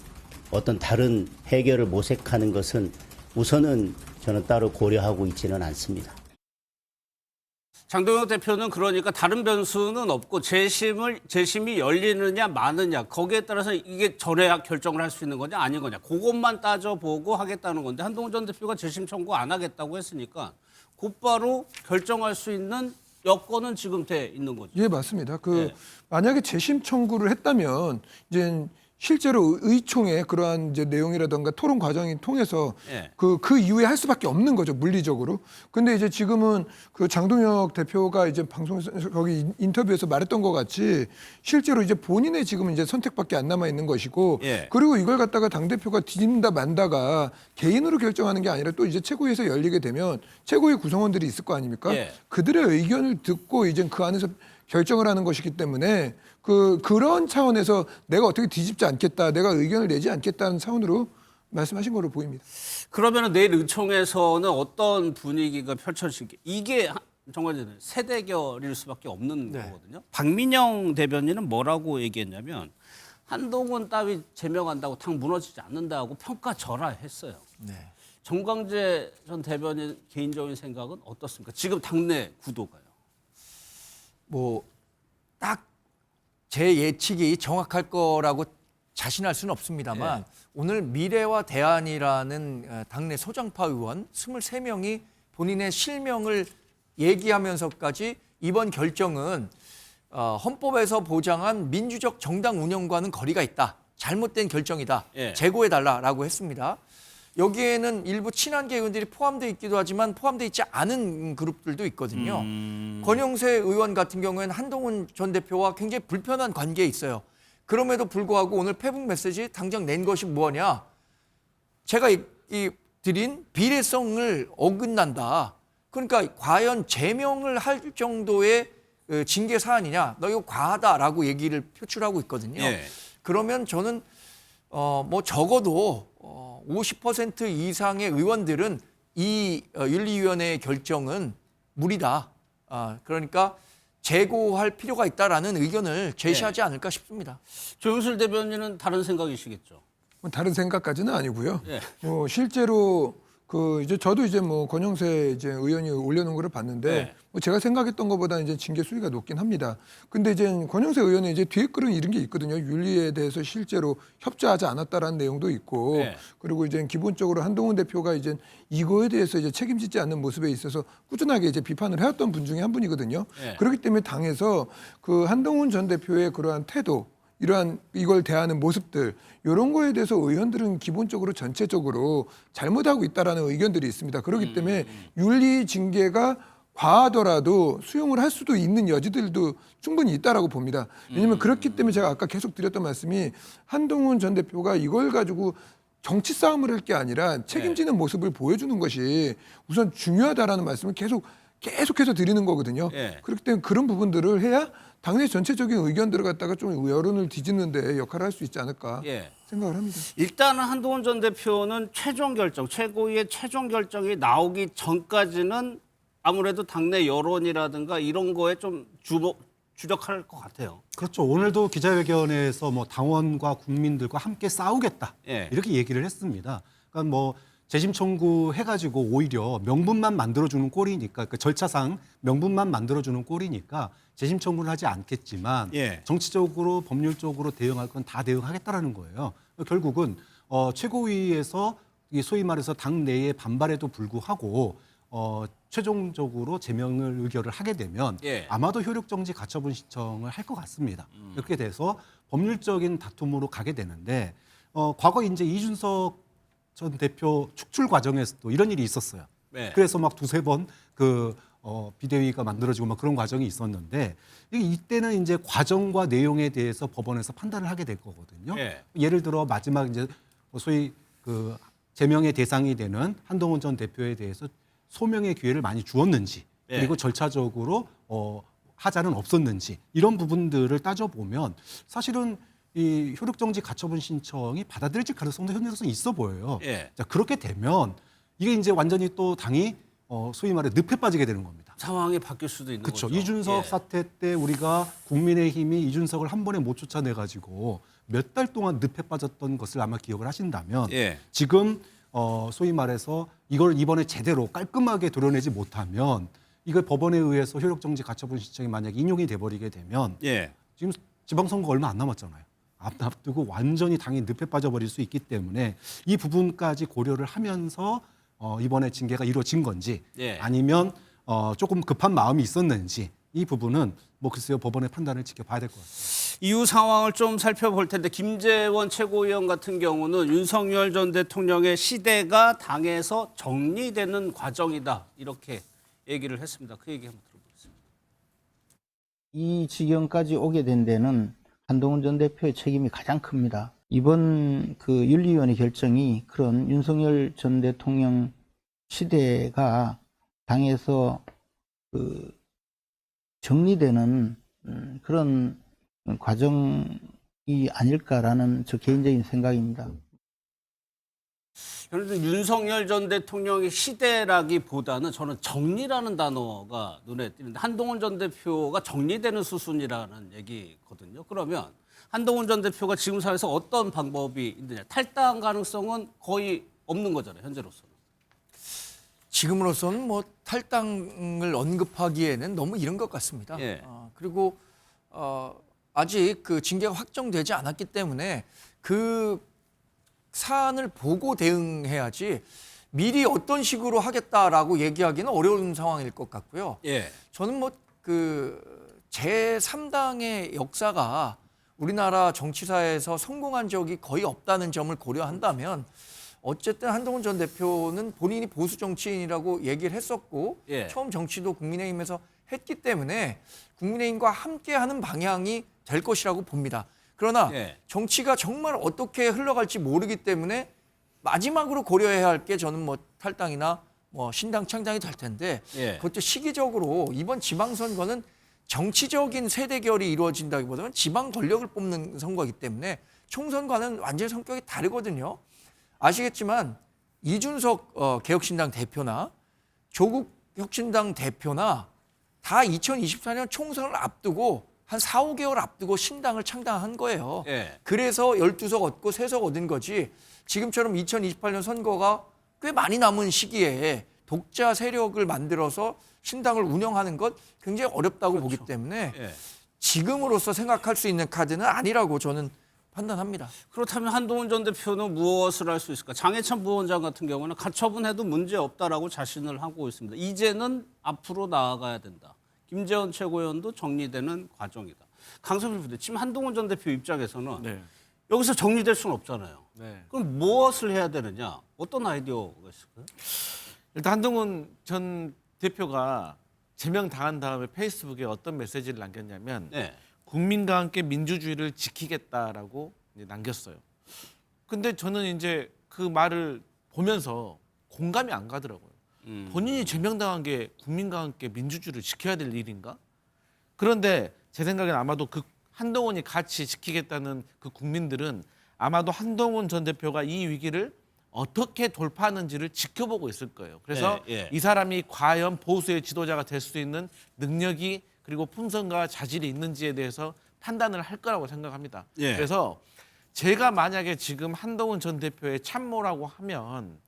어떤 다른 해결을 모색하는 것은 우선은 저는 따로 고려하고 있지는 않습니다. 장동혁 대표는 그러니까 다른 변수는 없고 재심이 열리느냐 마느냐 거기에 따라서 이게 전에 결정을 할 수 있는 거냐 아닌 거냐 그것만 따져보고 하겠다는 건데 한동훈 전 대표가 재심 청구 안 하겠다고 했으니까 곧바로 결정할 수 있는 여건은 지금 돼 있는 거죠. 예, 맞습니다. 만약에 재심 청구를 했다면 이제 실제로 의총의 그러한 이제 내용이라든가 토론 과정이 통해서 그 이후에 할 수밖에 없는 거죠, 물리적으로. 근데 이제 지금은 그 장동혁 대표가 이제 방송에서 거기 인터뷰에서 말했던 것 같이 실제로 이제 본인의 지금 이제 선택밖에 안 남아 있는 것이고 그리고 이걸 갖다가 당대표가 뒤집는다 만다가 개인으로 결정하는 게 아니라 또 이제 최고위에서 열리게 되면 최고위 구성원들이 있을 거 아닙니까? 그들의 의견을 듣고 이제 그 안에서 결정을 하는 것이기 때문에 그런 차원에서 내가 어떻게 뒤집지 않겠다, 내가 의견을 내지 않겠다는 차원으로 말씀하신 걸로 보입니다. 그러면 내일 의총에서는 어떤 분위기가 펼쳐질게? 이게 정말 세대결일 수밖에 없는 거거든요. 박민영 대변인은 뭐라고 얘기했냐면 한동훈 따위 제명한다고 당 무너지지 않는다고 평가절하했어요. 정광재 전 대변인 개인적인 생각은 어떻습니까? 지금 당내 구도가요. 뭐 딱 제 예측이 정확할 거라고 자신할 수는 없습니다만 오늘 미래와 대안이라는 당내 소장파 의원 23명이 본인의 실명을 얘기하면서까지 이번 결정은 헌법에서 보장한 민주적 정당 운영과는 거리가 있다. 잘못된 결정이다. 재고해달라라고 했습니다. 여기에는 일부 친한계 의원들이 포함되어 있기도 하지만 포함되어 있지 않은 그룹들도 있거든요. 권영세 의원 같은 경우에는 한동훈 전 대표와 굉장히 불편한 관계에 있어요. 그럼에도 불구하고 오늘 페북 메시지 당장 낸 것이 뭐냐. 제가 드린 비례성을 어긋난다. 그러니까 과연 제명을 할 정도의 징계 사안이냐. 너 이거 과하다라고 얘기를 표출하고 있거든요. 그러면 저는 뭐 적어도 50% 이상의 의원들은 이 윤리위원회의 결정은 무리다. 그러니까 재고할 필요가 있다라는 의견을 제시하지 않을까 싶습니다. 조영술 대변인은 다른 생각이시겠죠? 다른 생각까지는 아니고요. 실제로 이제 저도 이제 뭐 권영세 이제 의원이 올려놓은 거를 봤는데 뭐 제가 생각했던 것보다 이제 징계 수위가 높긴 합니다. 근데 이제 권영세 의원이 이제 뒤에 글은 이런 게 있거든요. 윤리에 대해서 실제로 협조하지 않았다라는 내용도 있고 그리고 이제 기본적으로 한동훈 대표가 이제 이거에 대해서 이제 책임지지 않는 모습에 있어서 꾸준하게 이제 비판을 해왔던 분 중에 한 분이거든요. 그렇기 때문에 당에서 그 한동훈 전 대표의 그러한 태도 이러한 이걸 대하는 모습들 이런 거에 대해서 의원들은 기본적으로 전체적으로 잘못하고 있다라는 의견들이 있습니다. 그렇기 때문에 윤리 징계가 과하더라도 수용을 할 수도 있는 여지들도 충분히 있다라고 봅니다. 왜냐하면 그렇기 때문에 제가 아까 계속 드렸던 말씀이 한동훈 전 대표가 이걸 가지고 정치 싸움을 할 게 아니라 책임지는 모습을 보여주는 것이 우선 중요하다라는 말씀을 계속해서 드리는 거거든요. 그렇기 때문에 그런 부분들을 해야 당내 전체적인 의견들을 갖다가 좀 여론을 뒤집는 데 역할을 할 수 있지 않을까 생각을 합니다. 일단은 한동훈 전 대표는 최종 결정, 최고위의 최종 결정이 나오기 전까지는 아무래도 당내 여론이라든가 이런 거에 좀 주력할 것 같아요. 그렇죠. 오늘도 기자회견에서 뭐 당원과 국민들과 함께 싸우겠다 이렇게 얘기를 했습니다. 그러니까 뭐 재심 청구 해가지고 오히려 명분만 만들어주는 꼴이니까 그 절차상 명분만 만들어주는 꼴이니까 재심 청구를 하지 않겠지만 정치적으로 법률적으로 대응할 건 다 대응하겠다라는 거예요. 결국은 최고위에서 소위 말해서 당 내의 반발에도 불구하고 최종적으로 제명을 의결을 하게 되면 아마도 효력정지 가처분 신청을 할 것 같습니다. 그렇게 돼서 법률적인 다툼으로 가게 되는데 과거 이제 이준석 전 대표 축출 과정에서도 이런 일이 있었어요. 네. 그래서 막 두세 번 비대위가 만들어지고 막 그런 과정이 있었는데 이때는 이제 과정과 내용에 대해서 법원에서 판단을 하게 될 거거든요. 네. 예를 들어 마지막 이제 소위 그 제명의 대상이 되는 한동훈 전 대표에 대해서 소명의 기회를 많이 주었는지 네. 그리고 절차적으로 하자는 없었는지 이런 부분들을 따져보면 사실은 이 효력정지 가처분 신청이 받아들여질 가능성도 현재로서는 있어 보여요. 예. 자, 그렇게 되면 이게 이제 완전히 또 당이 소위 말해 늪에 빠지게 되는 겁니다. 상황이 바뀔 수도 있는 그렇죠. 거죠. 이준석 예. 사태 때 우리가 국민의힘이 이준석을 한 번에 못 쫓아내 가지고 몇 달 동안 늪에 빠졌던 것을 아마 기억을 하신다면 예. 지금 소위 말해서 이걸 이번에 제대로 깔끔하게 도려내지 못하면 이걸 법원에 의해서 효력정지 가처분 신청이 만약에 인용이 돼버리게 되면 예. 지금 지방선거 얼마 안 남았잖아요. 앞두고 완전히 당이 늪에 빠져버릴 수 있기 때문에 이 부분까지 고려를 하면서 이번에 징계가 이루어진 건지 예. 아니면 조금 급한 마음이 있었는지 이 부분은 뭐 글쎄요 법원의 판단을 지켜봐야 될 것 같습니다. 이후 상황을 좀 살펴볼 텐데 김재원 최고위원 같은 경우는 윤석열 전 대통령의 시대가 당에서 정리되는 과정이다 이렇게 얘기를 했습니다. 그 얘기 한번 들어보겠습니다. 이 지경까지 오게 된 데는 한동훈 전 대표의 책임이 가장 큽니다. 이번 그 윤리위원회 결정이 그런 윤석열 전 대통령 시대가 당에서 그 정리되는 그런 과정이 아닐까라는 저 개인적인 생각입니다. 그런데 윤석열 전 대통령의 시대라기보다는 저는 정리라는 단어가 눈에 띄는데 한동훈 전 대표가 정리되는 수순이라는 얘기거든요. 그러면 한동훈 전 대표가 지금 사회에서 어떤 방법이 있느냐. 탈당 가능성은 거의 없는 거잖아요. 현재로서는. 지금으로서는 뭐 탈당을 언급하기에는 너무 이른 것 같습니다. 예. 그리고 아직 그 징계가 확정되지 않았기 때문에 그 사안을 보고 대응해야지 미리 어떤 식으로 하겠다라고 얘기하기는 어려운 상황일 것 같고요. 예. 저는 뭐 그 제3당의 역사가 우리나라 정치사에서 성공한 적이 거의 없다는 점을 고려한다면 어쨌든 한동훈 전 대표는 본인이 보수 정치인이라고 얘기를 했었고 예. 처음 정치도 국민의힘에서 했기 때문에 국민의힘과 함께하는 방향이 될 것이라고 봅니다. 그러나 예. 정치가 정말 어떻게 흘러갈지 모르기 때문에 마지막으로 고려해야 할 게 저는 뭐 탈당이나 뭐 신당 창당이 될 텐데 예. 그것도 시기적으로 이번 지방선거는 정치적인 세대결이 이루어진다기보다는 지방 권력을 뽑는 선거이기 때문에 총선과는 완전히 성격이 다르거든요. 아시겠지만 이준석 개혁신당 대표나 조국 혁신당 대표나 다 2024년 총선을 앞두고 한 4, 5개월 앞두고 신당을 창당한 거예요. 예. 그래서 12석 얻고 3석 얻은 거지 지금처럼 2028년 선거가 꽤 많이 남은 시기에 독자 세력을 만들어서 신당을 운영하는 것 굉장히 어렵다고 보기 때문에 예. 지금으로서 생각할 수 있는 카드는 아니라고 저는 판단합니다. 그렇다면 한동훈 전 대표는 무엇을 할 수 있을까? 장해찬 부원장 같은 경우는 가처분해도 문제 없다라고 자신을 하고 있습니다. 이제는 앞으로 나아가야 된다. 김재원 최고위원도 정리되는 과정이다. 강성필 부대 지금 한동훈 전 대표 입장에서는 네. 여기서 정리될 수는 없잖아요. 네. 그럼 무엇을 해야 되느냐? 어떤 아이디어가 있을까요? 일단 한동훈 전 대표가 제명 당한 다음에 페이스북에 어떤 메시지를 남겼냐면 네. 국민과 함께 민주주의를 지키겠다라고 이제 남겼어요. 근데 저는 이제 그 말을 보면서 공감이 안 가더라고요. 본인이 제명당한 게 국민과 함께 민주주의를 지켜야 될 일인가? 그런데 제 생각엔 아마도 그 한동훈이 같이 지키겠다는 그 국민들은 아마도 한동훈 전 대표가 이 위기를 어떻게 돌파하는지를 지켜보고 있을 거예요. 그래서 이 사람이 과연 보수의 지도자가 될 수 있는 능력이 그리고 품성과 자질이 있는지에 대해서 판단을 할 거라고 생각합니다. 그래서 제가 만약에 지금 한동훈 전 대표의 참모라고 하면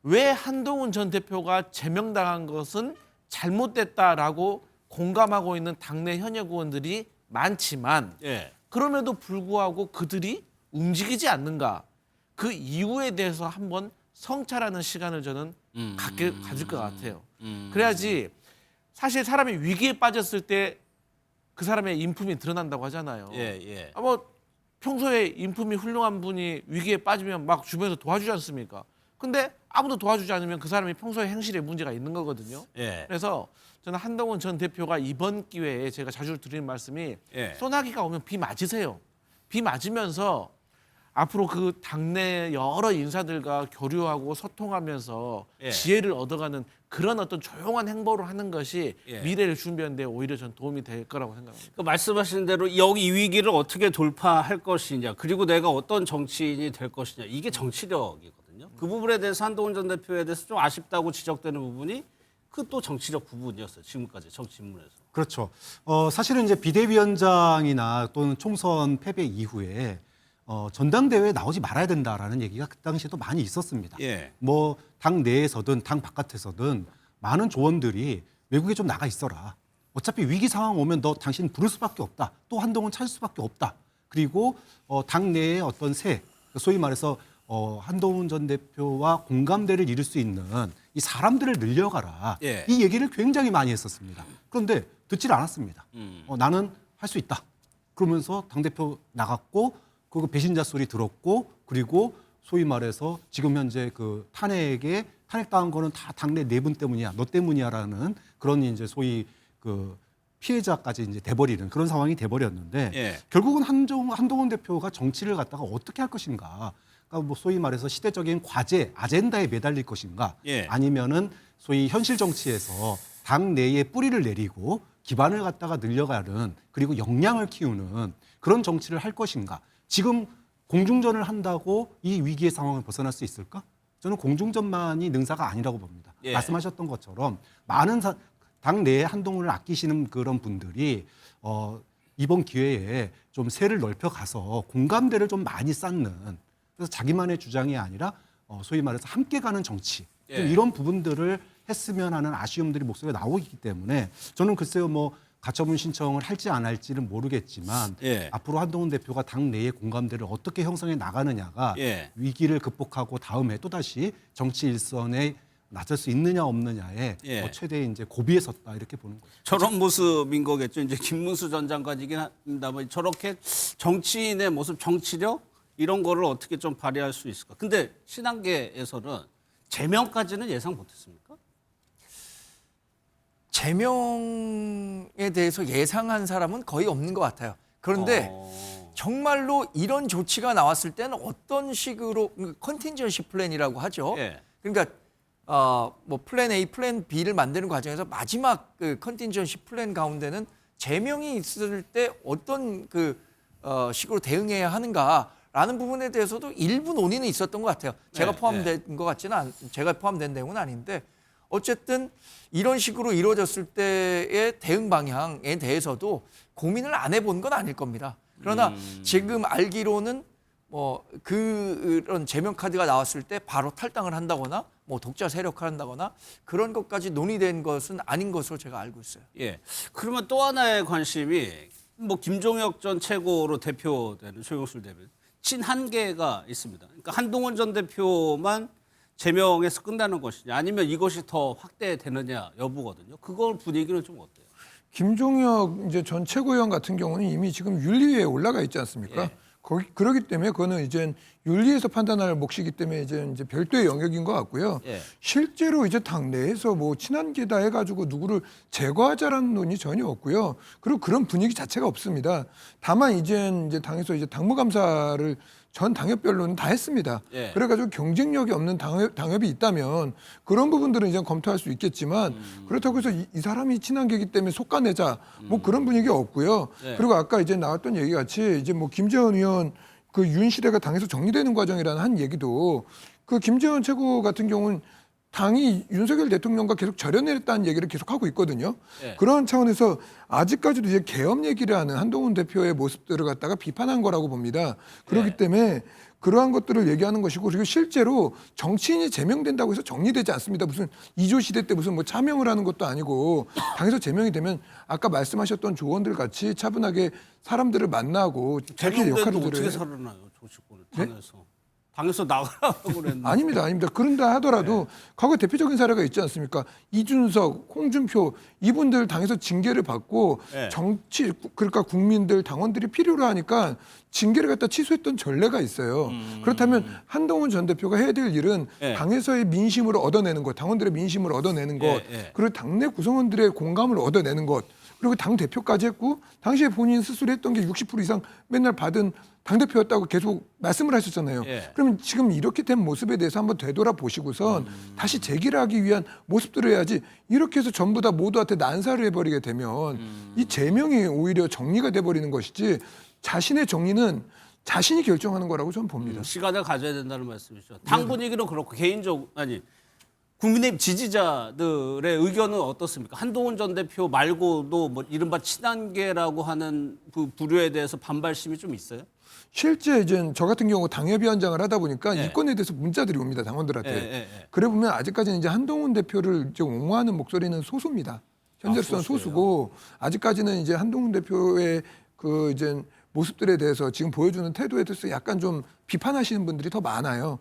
왜 한동훈 전 대표가 제명당한 것은 잘못됐다라고 공감하고 있는 당내 현역 의원들이 많지만 그럼에도 불구하고 그들이 움직이지 않는가. 그 이유에 대해서 한번 성찰하는 시간을 저는 가질 것 같아요. 그래야지 사실 사람이 위기에 빠졌을 때 그 사람의 인품이 드러난다고 하잖아요. 뭐 평소에 인품이 훌륭한 분이 위기에 빠지면 막 주변에서 도와주지 않습니까? 근데 아무도 도와주지 않으면 그 사람이 평소에 행실에 문제가 있는 거거든요. 예. 그래서 저는 한동훈 전 대표가 이번 기회에 제가 자주 드리는 말씀이 소나기가 오면 비 맞으세요. 비 맞으면서 앞으로 그 당내 여러 인사들과 교류하고 소통하면서 지혜를 얻어가는 그런 어떤 조용한 행보를 하는 것이 미래를 준비하는 데 오히려 전 도움이 될 거라고 생각합니다. 그 말씀하신 대로 여기 이 위기를 어떻게 돌파할 것이냐, 그리고 내가 어떤 정치인이 될 것이냐, 이게 정치력이거든요. 그 부분에 대해서 한동훈 전 대표에 대해서 좀 아쉽다고 지적되는 부분이 그 또 정치력 부분이었어요. 지금까지 정치 인문에서. 그렇죠. 사실은 이제 비대위원장이나 또는 총선 패배 이후에 전당대회에 나오지 말아야 된다라는 얘기가 그 당시에도 많이 있었습니다. 뭐 당 내에서든 당 바깥에서든 많은 조언들이 외국에 좀 나가 있어라. 어차피 위기 상황 오면 너 당신 부를 수밖에 없다. 또 한동훈 찾을 수밖에 없다. 그리고 당 내의 어떤 소위 말해서 한동훈 전 대표와 공감대를 이룰 수 있는 이 사람들을 늘려가라. 이 얘기를 굉장히 많이 했었습니다. 그런데 듣질 않았습니다. 나는 할 수 있다. 그러면서 당대표 나갔고 그 배신자 소리 들었고, 그리고 소위 말해서 지금 현재 그 탄핵당한 거는 다 당내 내분 때문이야, 너 때문이야라는 그런 이제 소위 그 피해자까지 이제 돼버리는 그런 상황이 돼버렸는데 결국은 한동훈 대표가 정치를 갖다가 어떻게 할 것인가. 그러니까 뭐 소위 말해서 시대적인 과제, 아젠다에 매달릴 것인가, 아니면은 소위 현실 정치에서 당 내에 뿌리를 내리고 기반을 갖다가 늘려가는, 그리고 역량을 키우는 그런 정치를 할 것인가. 지금 공중전을 한다고 이 위기의 상황을 벗어날 수 있을까? 저는 공중전만이 능사가 아니라고 봅니다. 말씀하셨던 것처럼 많은 당 내에 한동훈을 아끼시는 그런 분들이 이번 기회에 좀 세를 넓혀가서 공감대를 좀 많이 쌓는, 그래서 자기만의 주장이 아니라 소위 말해서 함께 가는 정치, 좀 이런 부분들을 했으면 하는 아쉬움들이 목소리가 나오기 때문에 저는 글쎄요, 뭐 가처분 신청을 할지 안 할지는 모르겠지만 앞으로 한동훈 대표가 당 내의 공감대를 어떻게 형성해 나가느냐가 위기를 극복하고 다음에 또다시 정치 일선에 나설 수 있느냐 없느냐에 최대의 이제 고비에 섰다, 이렇게 보는 거죠. 저런 모습인 거겠죠. 이제 김문수 전 장관이긴 합니다만 저렇게 정치인의 모습, 정치력 이런 거를 어떻게 좀 발휘할 수 있을까? 근데 신한계에서는 제명까지는 예상 못했습니까? 제명에 대해서 예상한 사람은 거의 없는 것 같아요. 그런데 정말로 이런 조치가 나왔을 때는 어떤 식으로 컨틴전시 플랜이라고 하죠. 그러니까 뭐 플랜 A, 플랜 B를 만드는 과정에서 마지막 그 컨틴전시 플랜 가운데는 제명이 있을 때 어떤 그 식으로 대응해야 하는가라는 부분에 대해서도 일부 논의는 있었던 것 같아요. 제가 포함된 것 같지는 제가 포함된 내용은 아닌데, 어쨌든 이런 식으로 이루어졌을 때의 대응 방향에 대해서도 고민을 안 해본 건 아닐 겁니다. 그러나 지금 알기로는 뭐 그런 제명 카드가 나왔을 때 바로 탈당을 한다거나 뭐 독자 세력화를 한다거나 그런 것까지 논의된 것은 아닌 것으로 제가 알고 있어요. 그러면 또 하나의 관심이 뭐 김종혁 전 최고로 대표되는 조영술 대변인 친한계가 있습니다. 그러니까 한동훈 전 대표만 제명에서 끝나는 것이냐, 아니면 이것이 더 확대되느냐 여부거든요. 그걸 분위기는 좀 어때요? 김종혁 이제 전 최고위원 같은 경우는 이미 지금 윤리위에 올라가 있지 않습니까? 그렇기 때문에 그거는 이제 윤리에서 판단할 몫이기 때문에 이제 별도의 영역인 것 같고요. 실제로 이제 당 내에서 뭐 친한계다 해가지고 누구를 제거하자라는 논의 전혀 없고요. 그리고 그런 분위기 자체가 없습니다. 다만 이제 당에서 이제 당무감사를 전 당협별로는 다 했습니다. 그래가지고 경쟁력이 없는 당협이 있다면 그런 부분들은 이제 검토할 수 있겠지만 그렇다고 해서 이 사람이 친한계이기 때문에 속아내자 뭐 그런 분위기가 없고요. 그리고 아까 이제 나왔던 얘기 같이 이제 뭐 김재원 의원 그 윤 시대가 당에서 정리되는 과정이라는 한 얘기도, 그 김재원 최고 같은 경우는 당이 윤석열 대통령과 계속 절연했다는 얘기를 계속 하고 있거든요. 그런 차원에서 아직까지도 이제 계엄 얘기를 하는 한동훈 대표의 모습들을 갖다가 비판한 거라고 봅니다. 그렇기 때문에 그러한 것들을 얘기하는 것이고, 그리고 실제로 정치인이 제명된다고 해서 정리되지 않습니다. 무슨 이조 시대 때 무슨 뭐 차명을 하는 것도 아니고, 당에서 제명이 되면 아까 말씀하셨던 조언들 같이 차분하게 사람들을 만나고 자기 역할을 어떻게 살아나요, 정치권을 당에서? 방에서 나가라고 그랬는데. 아닙니다. 그런다 하더라도 과거 대표적인 사례가 있지 않습니까? 이준석, 홍준표 이분들 당에서 징계를 받고 정치 그러니까 국민들 당원들이 필요로 하니까 징계를 갖다 취소했던 전례가 있어요. 그렇다면 한동훈 전 대표가 해야 될 일은 당에서의 민심을 얻어내는 것, 당원들의 민심을 얻어내는 것, 그리고 당내 구성원들의 공감을 얻어내는 것, 그리고 당 대표까지 했고 당시에 본인 스스로 했던 게 60% 이상 맨날 받은 당 대표였다고 계속 말씀을 하셨잖아요. 그러면 지금 이렇게 된 모습에 대해서 한번 되돌아 보시고선 다시 재기를 하기 위한 모습들을 해야지 이렇게 해서 전부 다 모두한테 난사를 해버리게 되면 이 제명이 오히려 정리가 돼버리는 것이지 자신의 정리는 자신이 결정하는 거라고 저는 봅니다. 시간을 가져야 된다는 말씀이죠. 당 분위기는 그렇고 국민의힘 지지자들의 의견은 어떻습니까? 한동훈 전 대표 말고도 뭐 이른바 친한계라고 하는 그 부류에 대해서 반발심이 좀 있어요? 실제 이제 저 같은 경우 당협위원장을 하다 보니까 이 건에 대해서 문자들이 옵니다. 당원들한테. 그래 보면 아직까지는 이제 한동훈 대표를 이제 옹호하는 목소리는 소수입니다. 현재로서는 소수고 아직까지는 이제 한동훈 대표의 그 이제 모습들에 대해서 지금 보여주는 태도에 대해서 약간 좀 비판하시는 분들이 더 많아요.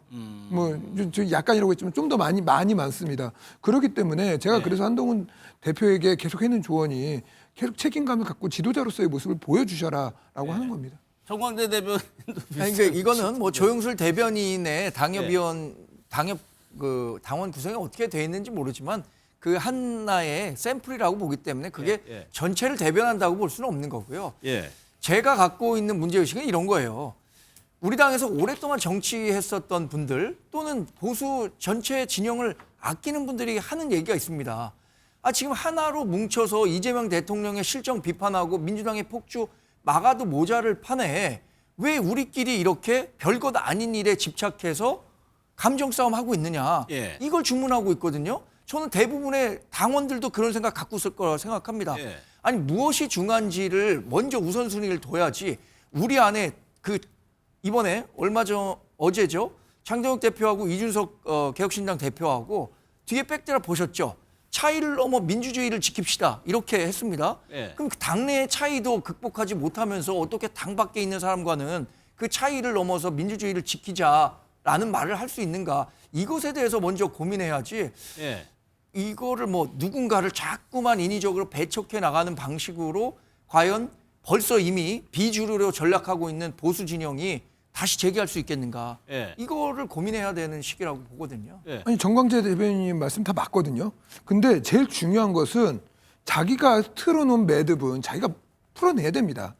뭐 약간이라고 했지만 좀 더 많이 많습니다. 그렇기 때문에 제가 그래서 한동훈 대표에게 계속 하는 조언이 계속 책임감을 갖고 지도자로서의 모습을 보여주셔라라고 하는 겁니다. 정광재 대변인도 그러니까 이거는 뭐 조영술 대변인의 당원 구성이 어떻게 돼 있는지 모르지만 그 하나의 샘플이라고 보기 때문에 그게 전체를 대변한다고 볼 수는 없는 거고요. 제가 갖고 있는 문제의식은 이런 거예요. 우리 당에서 오랫동안 정치했었던 분들 또는 보수 전체 진영을 아끼는 분들이 하는 얘기가 있습니다. 지금 하나로 뭉쳐서 이재명 대통령의 실정 비판하고 민주당의 폭주 막아도 모자를 파네. 왜 우리끼리 이렇게 별것 아닌 일에 집착해서 감정 싸움 하고 있느냐. 이걸 주문하고 있거든요. 저는 대부분의 당원들도 그런 생각 갖고 있을 거라고 생각합니다. 아니 무엇이 중요한지를 먼저 우선순위를 둬야지 우리 안에 이번에 어제죠. 장동혁 대표하고 이준석 개혁신당 대표하고 뒤에 백드랍 보셨죠? 차이를 넘어 민주주의를 지킵시다. 이렇게 했습니다. 그럼 그 당내의 차이도 극복하지 못하면서 어떻게 당 밖에 있는 사람과는 그 차이를 넘어서 민주주의를 지키자라는 말을 할 수 있는가. 이것에 대해서 먼저 고민해야지. 이거를 뭐 누군가를 자꾸만 인위적으로 배척해 나가는 방식으로 과연 벌써 이미 비주류로 전락하고 있는 보수 진영이 다시 재기할 수 있겠는가. 이거를 고민해야 되는 시기라고 보거든요. 아니 정광재 대변인 말씀 다 맞거든요. 근데 제일 중요한 것은 자기가 틀어놓은 매듭은 자기가 풀어내야 됩니다.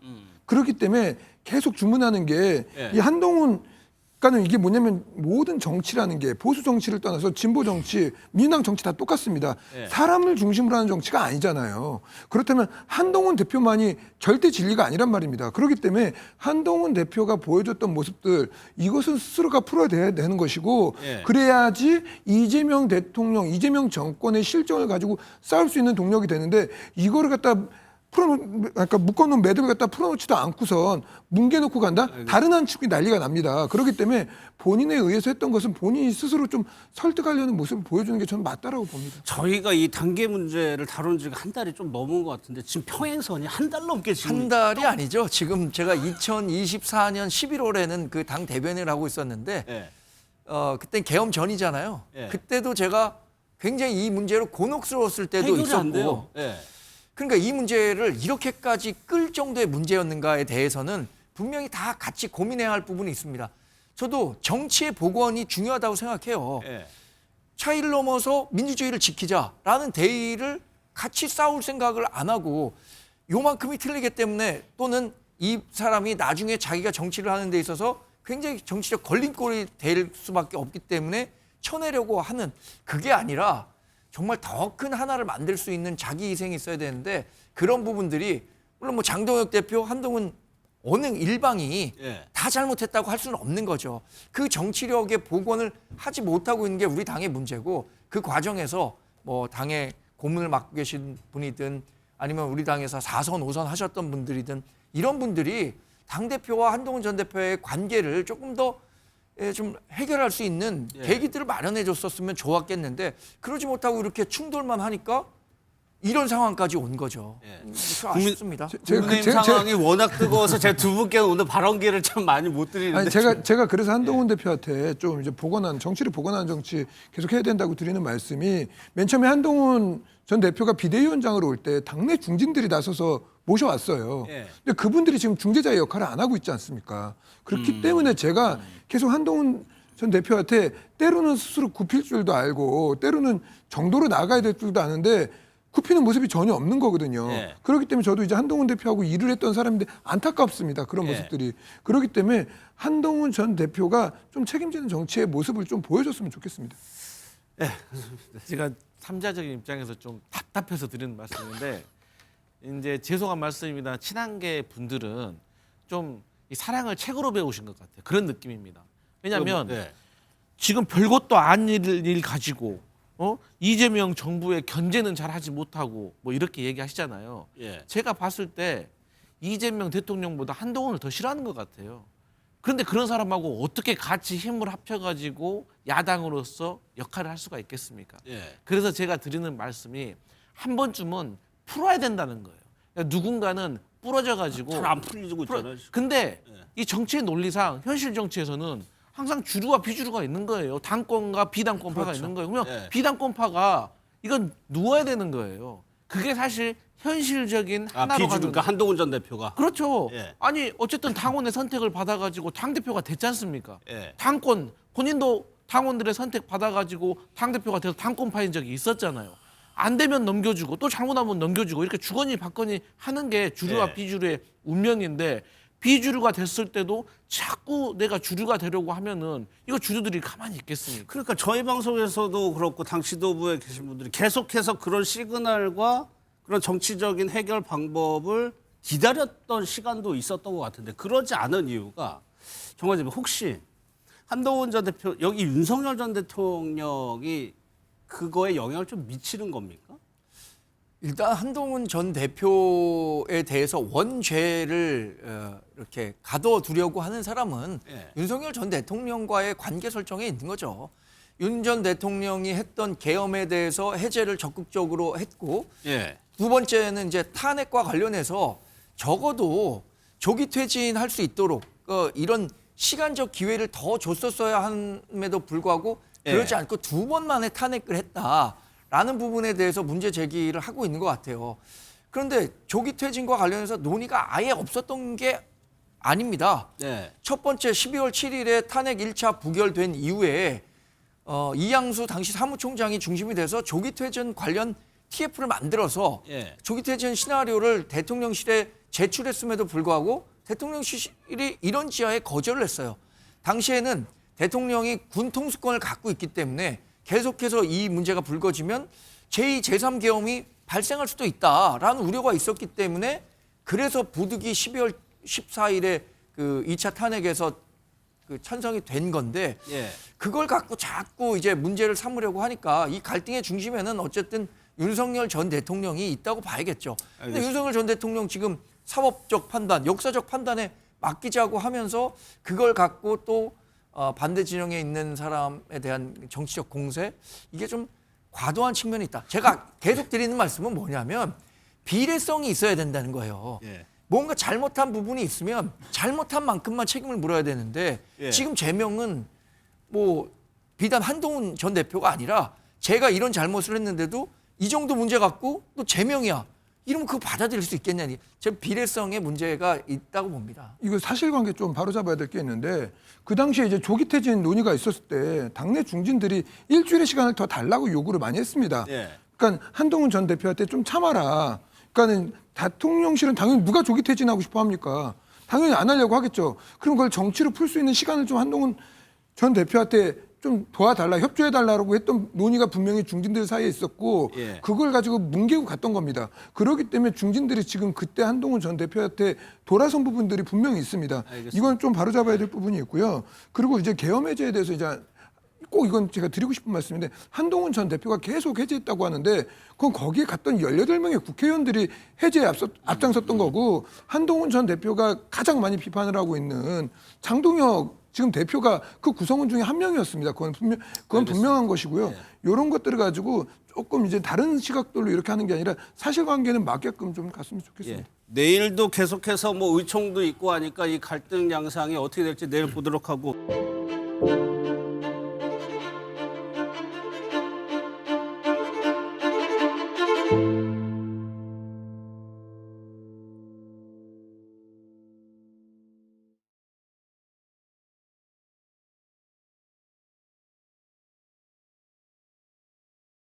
그렇기 때문에 계속 주문하는 게 이 한동훈 그러니까 이게 뭐냐면 모든 정치라는 게 보수 정치를 떠나서 진보 정치, 민주당 정치 다 똑같습니다. 사람을 중심으로 하는 정치가 아니잖아요. 그렇다면 한동훈 대표만이 절대 진리가 아니란 말입니다. 그렇기 때문에 한동훈 대표가 보여줬던 모습들 이것은 스스로가 풀어내야 되는 것이고 그래야지 이재명 대통령, 이재명 정권의 실정을 가지고 싸울 수 있는 동력이 되는데 이거를 갖다 그러니까 묶어놓은 매듭을 갖다 풀어놓지도 않고선 뭉개놓고 간다? 다른 한 측이 난리가 납니다. 그렇기 때문에 본인에 의해서 했던 것은 본인이 스스로 좀 설득하려는 모습을 보여주는 게 저는 맞다라고 봅니다. 저희가 이 단계 문제를 다룬 지가 한 달이 좀 넘은 것 같은데 지금 평행선이 한 달 넘게 지금 한 달이 아니죠. 지금 제가 2024년 11월에는 그 당 대변인을 하고 있었는데 그때 계엄 전이잖아요. 그때도 제가 굉장히 이 문제로 곤혹스러웠을 때도 있었고 그러니까 이 문제를 이렇게까지 끌 정도의 문제였는가에 대해서는 분명히 다 같이 고민해야 할 부분이 있습니다. 저도 정치의 복원이 중요하다고 생각해요. 차이를 넘어서 민주주의를 지키자라는 대의를 같이 싸울 생각을 안 하고 요만큼이 틀리기 때문에 또는 이 사람이 나중에 자기가 정치를 하는 데 있어서 굉장히 정치적 걸림돌이 될 수밖에 없기 때문에 쳐내려고 하는 그게 아니라 정말 더 큰 하나를 만들 수 있는 자기 희생이 있어야 되는데 그런 부분들이 물론 뭐 장동혁 대표, 한동훈 어느 일방이 다 잘못했다고 할 수는 없는 거죠. 그 정치력의 복원을 하지 못하고 있는 게 우리 당의 문제고 그 과정에서 뭐 당의 고문을 맡고 계신 분이든 아니면 우리 당에서 4선, 5선 하셨던 분들이든 이런 분들이 당대표와 한동훈 전 대표의 관계를 조금 더 좀 해결할 수 있는 계기들을 마련해 줬었으면 좋았겠는데 그러지 못하고 이렇게 충돌만 하니까 이런 상황까지 온 거죠. 아쉽습니다. 국민의힘 상황이 워낙 뜨거워서 제가 두 분께는 오늘 발언 기회를 참 많이 못 드리는데. 아니, 제가 그래서 한동훈 대표한테 좀 이제 정치를 복원하는 정치 계속 해야 된다고 드리는 말씀이, 맨 처음에 한동훈 전 대표가 비대위원장으로 올 때 당내 중진들이 나서서 모셔왔어요. 근데 그분들이 지금 중재자의 역할을 안 하고 있지 않습니까? 그렇기 때문에 제가 계속 한동훈 전 대표한테 때로는 스스로 굽힐 줄도 알고 때로는 정도로 나가야 될 줄도 아는데 굽히는 모습이 전혀 없는 거거든요. 그렇기 때문에 저도 이제 한동훈 대표하고 일을 했던 사람인데 안타깝습니다. 그런 모습들이. 그렇기 때문에 한동훈 전 대표가 좀 책임지는 정치의 모습을 좀 보여줬으면 좋겠습니다. 제가 삼자적인 입장에서 좀 답답해서 드리는 말씀인데, 이제 죄송한 말씀입니다. 친한계 분들은 좀 이 사랑을 책으로 배우신 것 같아요. 그런 느낌입니다. 왜냐하면 지금 별것도 아닌 일 가지고 이재명 정부의 견제는 잘 하지 못하고 뭐 이렇게 얘기하시잖아요. 제가 봤을 때 이재명 대통령보다 한동훈을 더 싫어하는 것 같아요. 그런데 그런 사람하고 어떻게 같이 힘을 합쳐가지고 야당으로서 역할을 할 수가 있겠습니까? 그래서 제가 드리는 말씀이 한 번쯤은 풀어야 된다는 거예요. 그러니까 누군가는 부러져가지고 잘 안 풀리고 있잖아요. 근데 이 정치의 논리상 현실 정치에서는 항상 주류와 비주류가 있는 거예요. 당권과 비당권파가 있는 거예요. 그러면 비당권파가 이건 누워야 되는 거예요. 그게 사실 현실적인 하나로 가는. 그러니까 한동훈 전 대표가. 그렇죠. 아니 어쨌든 당원의 선택을 받아가지고 당 대표가 됐지 않습니까? 당권 본인도 당원들의 선택 받아가지고 당 대표가 돼서 당권파인 적이 있었잖아요. 안 되면 넘겨주고 또 잘못하면 넘겨주고 이렇게 주거니 받거니 하는 게 주류와 비주류의 운명인데, 비주류가 됐을 때도 자꾸 내가 주류가 되려고 하면은 이거 주류들이 가만히 있겠습니까? 그러니까 저희 방송에서도 그렇고 당 지도부에 계신 분들이 계속해서 그런 시그널과 그런 정치적인 해결 방법을 기다렸던 시간도 있었던 것 같은데, 그러지 않은 이유가 정말 혹시 한동훈 전 대표, 여기 윤석열 전 대통령이 그거에 영향을 좀 미치는 겁니까? 일단 한동훈 전 대표에 대해서 원죄를 이렇게 가둬두려고 하는 사람은 윤석열 전 대통령과의 관계 설정에 있는 거죠. 윤 전 대통령이 했던 계엄에 대해서 해제를 적극적으로 했고, 두 번째는 이제 탄핵과 관련해서 적어도 조기 퇴진할 수 있도록 이런 시간적 기회를 더 줬었어야 함에도 불구하고 그러지 않고 두 번 만에 탄핵을 했다라는 부분에 대해서 문제 제기를 하고 있는 것 같아요. 그런데 조기 퇴진과 관련해서 논의가 아예 없었던 게 아닙니다. 첫 번째 12월 7일에 탄핵 1차 부결된 이후에 이양수 당시 사무총장이 중심이 돼서 조기 퇴진 관련 TF를 만들어서 조기 퇴진 시나리오를 대통령실에 제출했음에도 불구하고 대통령실이 이런 지하에 거절을 했어요. 당시에는 대통령이 군 통수권을 갖고 있기 때문에 계속해서 이 문제가 불거지면 제2, 제3 계엄이 발생할 수도 있다라는 우려가 있었기 때문에, 그래서 부득이 12월 14일에 그 2차 탄핵에서 그 찬성이 된 건데, 그걸 갖고 자꾸 이제 문제를 삼으려고 하니까 이 갈등의 중심에는 어쨌든 윤석열 전 대통령이 있다고 봐야겠죠. 근데 윤석열 전 대통령 지금 사법적 판단, 역사적 판단에 맡기자고 하면서 그걸 갖고 또 반대 진영에 있는 사람에 대한 정치적 공세, 이게 좀 과도한 측면이 있다. 제가 계속 드리는 말씀은 뭐냐면 비례성이 있어야 된다는 거예요. 뭔가 잘못한 부분이 있으면 잘못한 만큼만 책임을 물어야 되는데, 지금 제명은 뭐 비단 한동훈 전 대표가 아니라 제가 이런 잘못을 했는데도 이 정도 문제 갖고 또 제명이야. 이러면 그거 받아들일 수 있겠냐. 제 비례성에 문제가 있다고 봅니다. 이거 사실관계 좀 바로잡아야 될 게 있는데, 그 당시에 이제 조기 퇴진 논의가 있었을 때 당내 중진들이 일주일의 시간을 더 달라고 요구를 많이 했습니다. 그러니까 한동훈 전 대표한테 좀 참아라. 그러니까는 대통령실은 당연히 누가 조기 퇴진하고 싶어 합니까? 당연히 안 하려고 하겠죠. 그럼 그걸 정치로 풀 수 있는 시간을 좀 한동훈 전 대표한테 좀 도와달라, 협조해달라고 했던 논의가 분명히 중진들 사이에 있었고, 그걸 가지고 뭉개고 갔던 겁니다. 그렇기 때문에 중진들이 지금 그때 한동훈 전 대표한테 돌아선 부분들이 분명히 있습니다. 이건 좀 바로잡아야 될 부분이 있고요. 그리고 이제 계엄 해제에 대해서 이제 꼭 이건 제가 드리고 싶은 말씀인데, 한동훈 전 대표가 계속 해제했다고 하는데 그건 거기에 갔던 18명의 국회의원들이 해제에 앞장섰던 거고, 한동훈 전 대표가 가장 많이 비판을 하고 있는 장동혁 지금 대표가 그 구성원 중에 한 명이었습니다. 그건 분명한 것이고요. 이런 것들을 가지고 조금 이제 다른 시각들로 이렇게 하는 게 아니라 사실관계는 맞게끔 좀 갔으면 좋겠습니다. 내일도 계속해서 뭐 의총도 있고 하니까 이 갈등 양상이 어떻게 될지 내일 보도록 하고.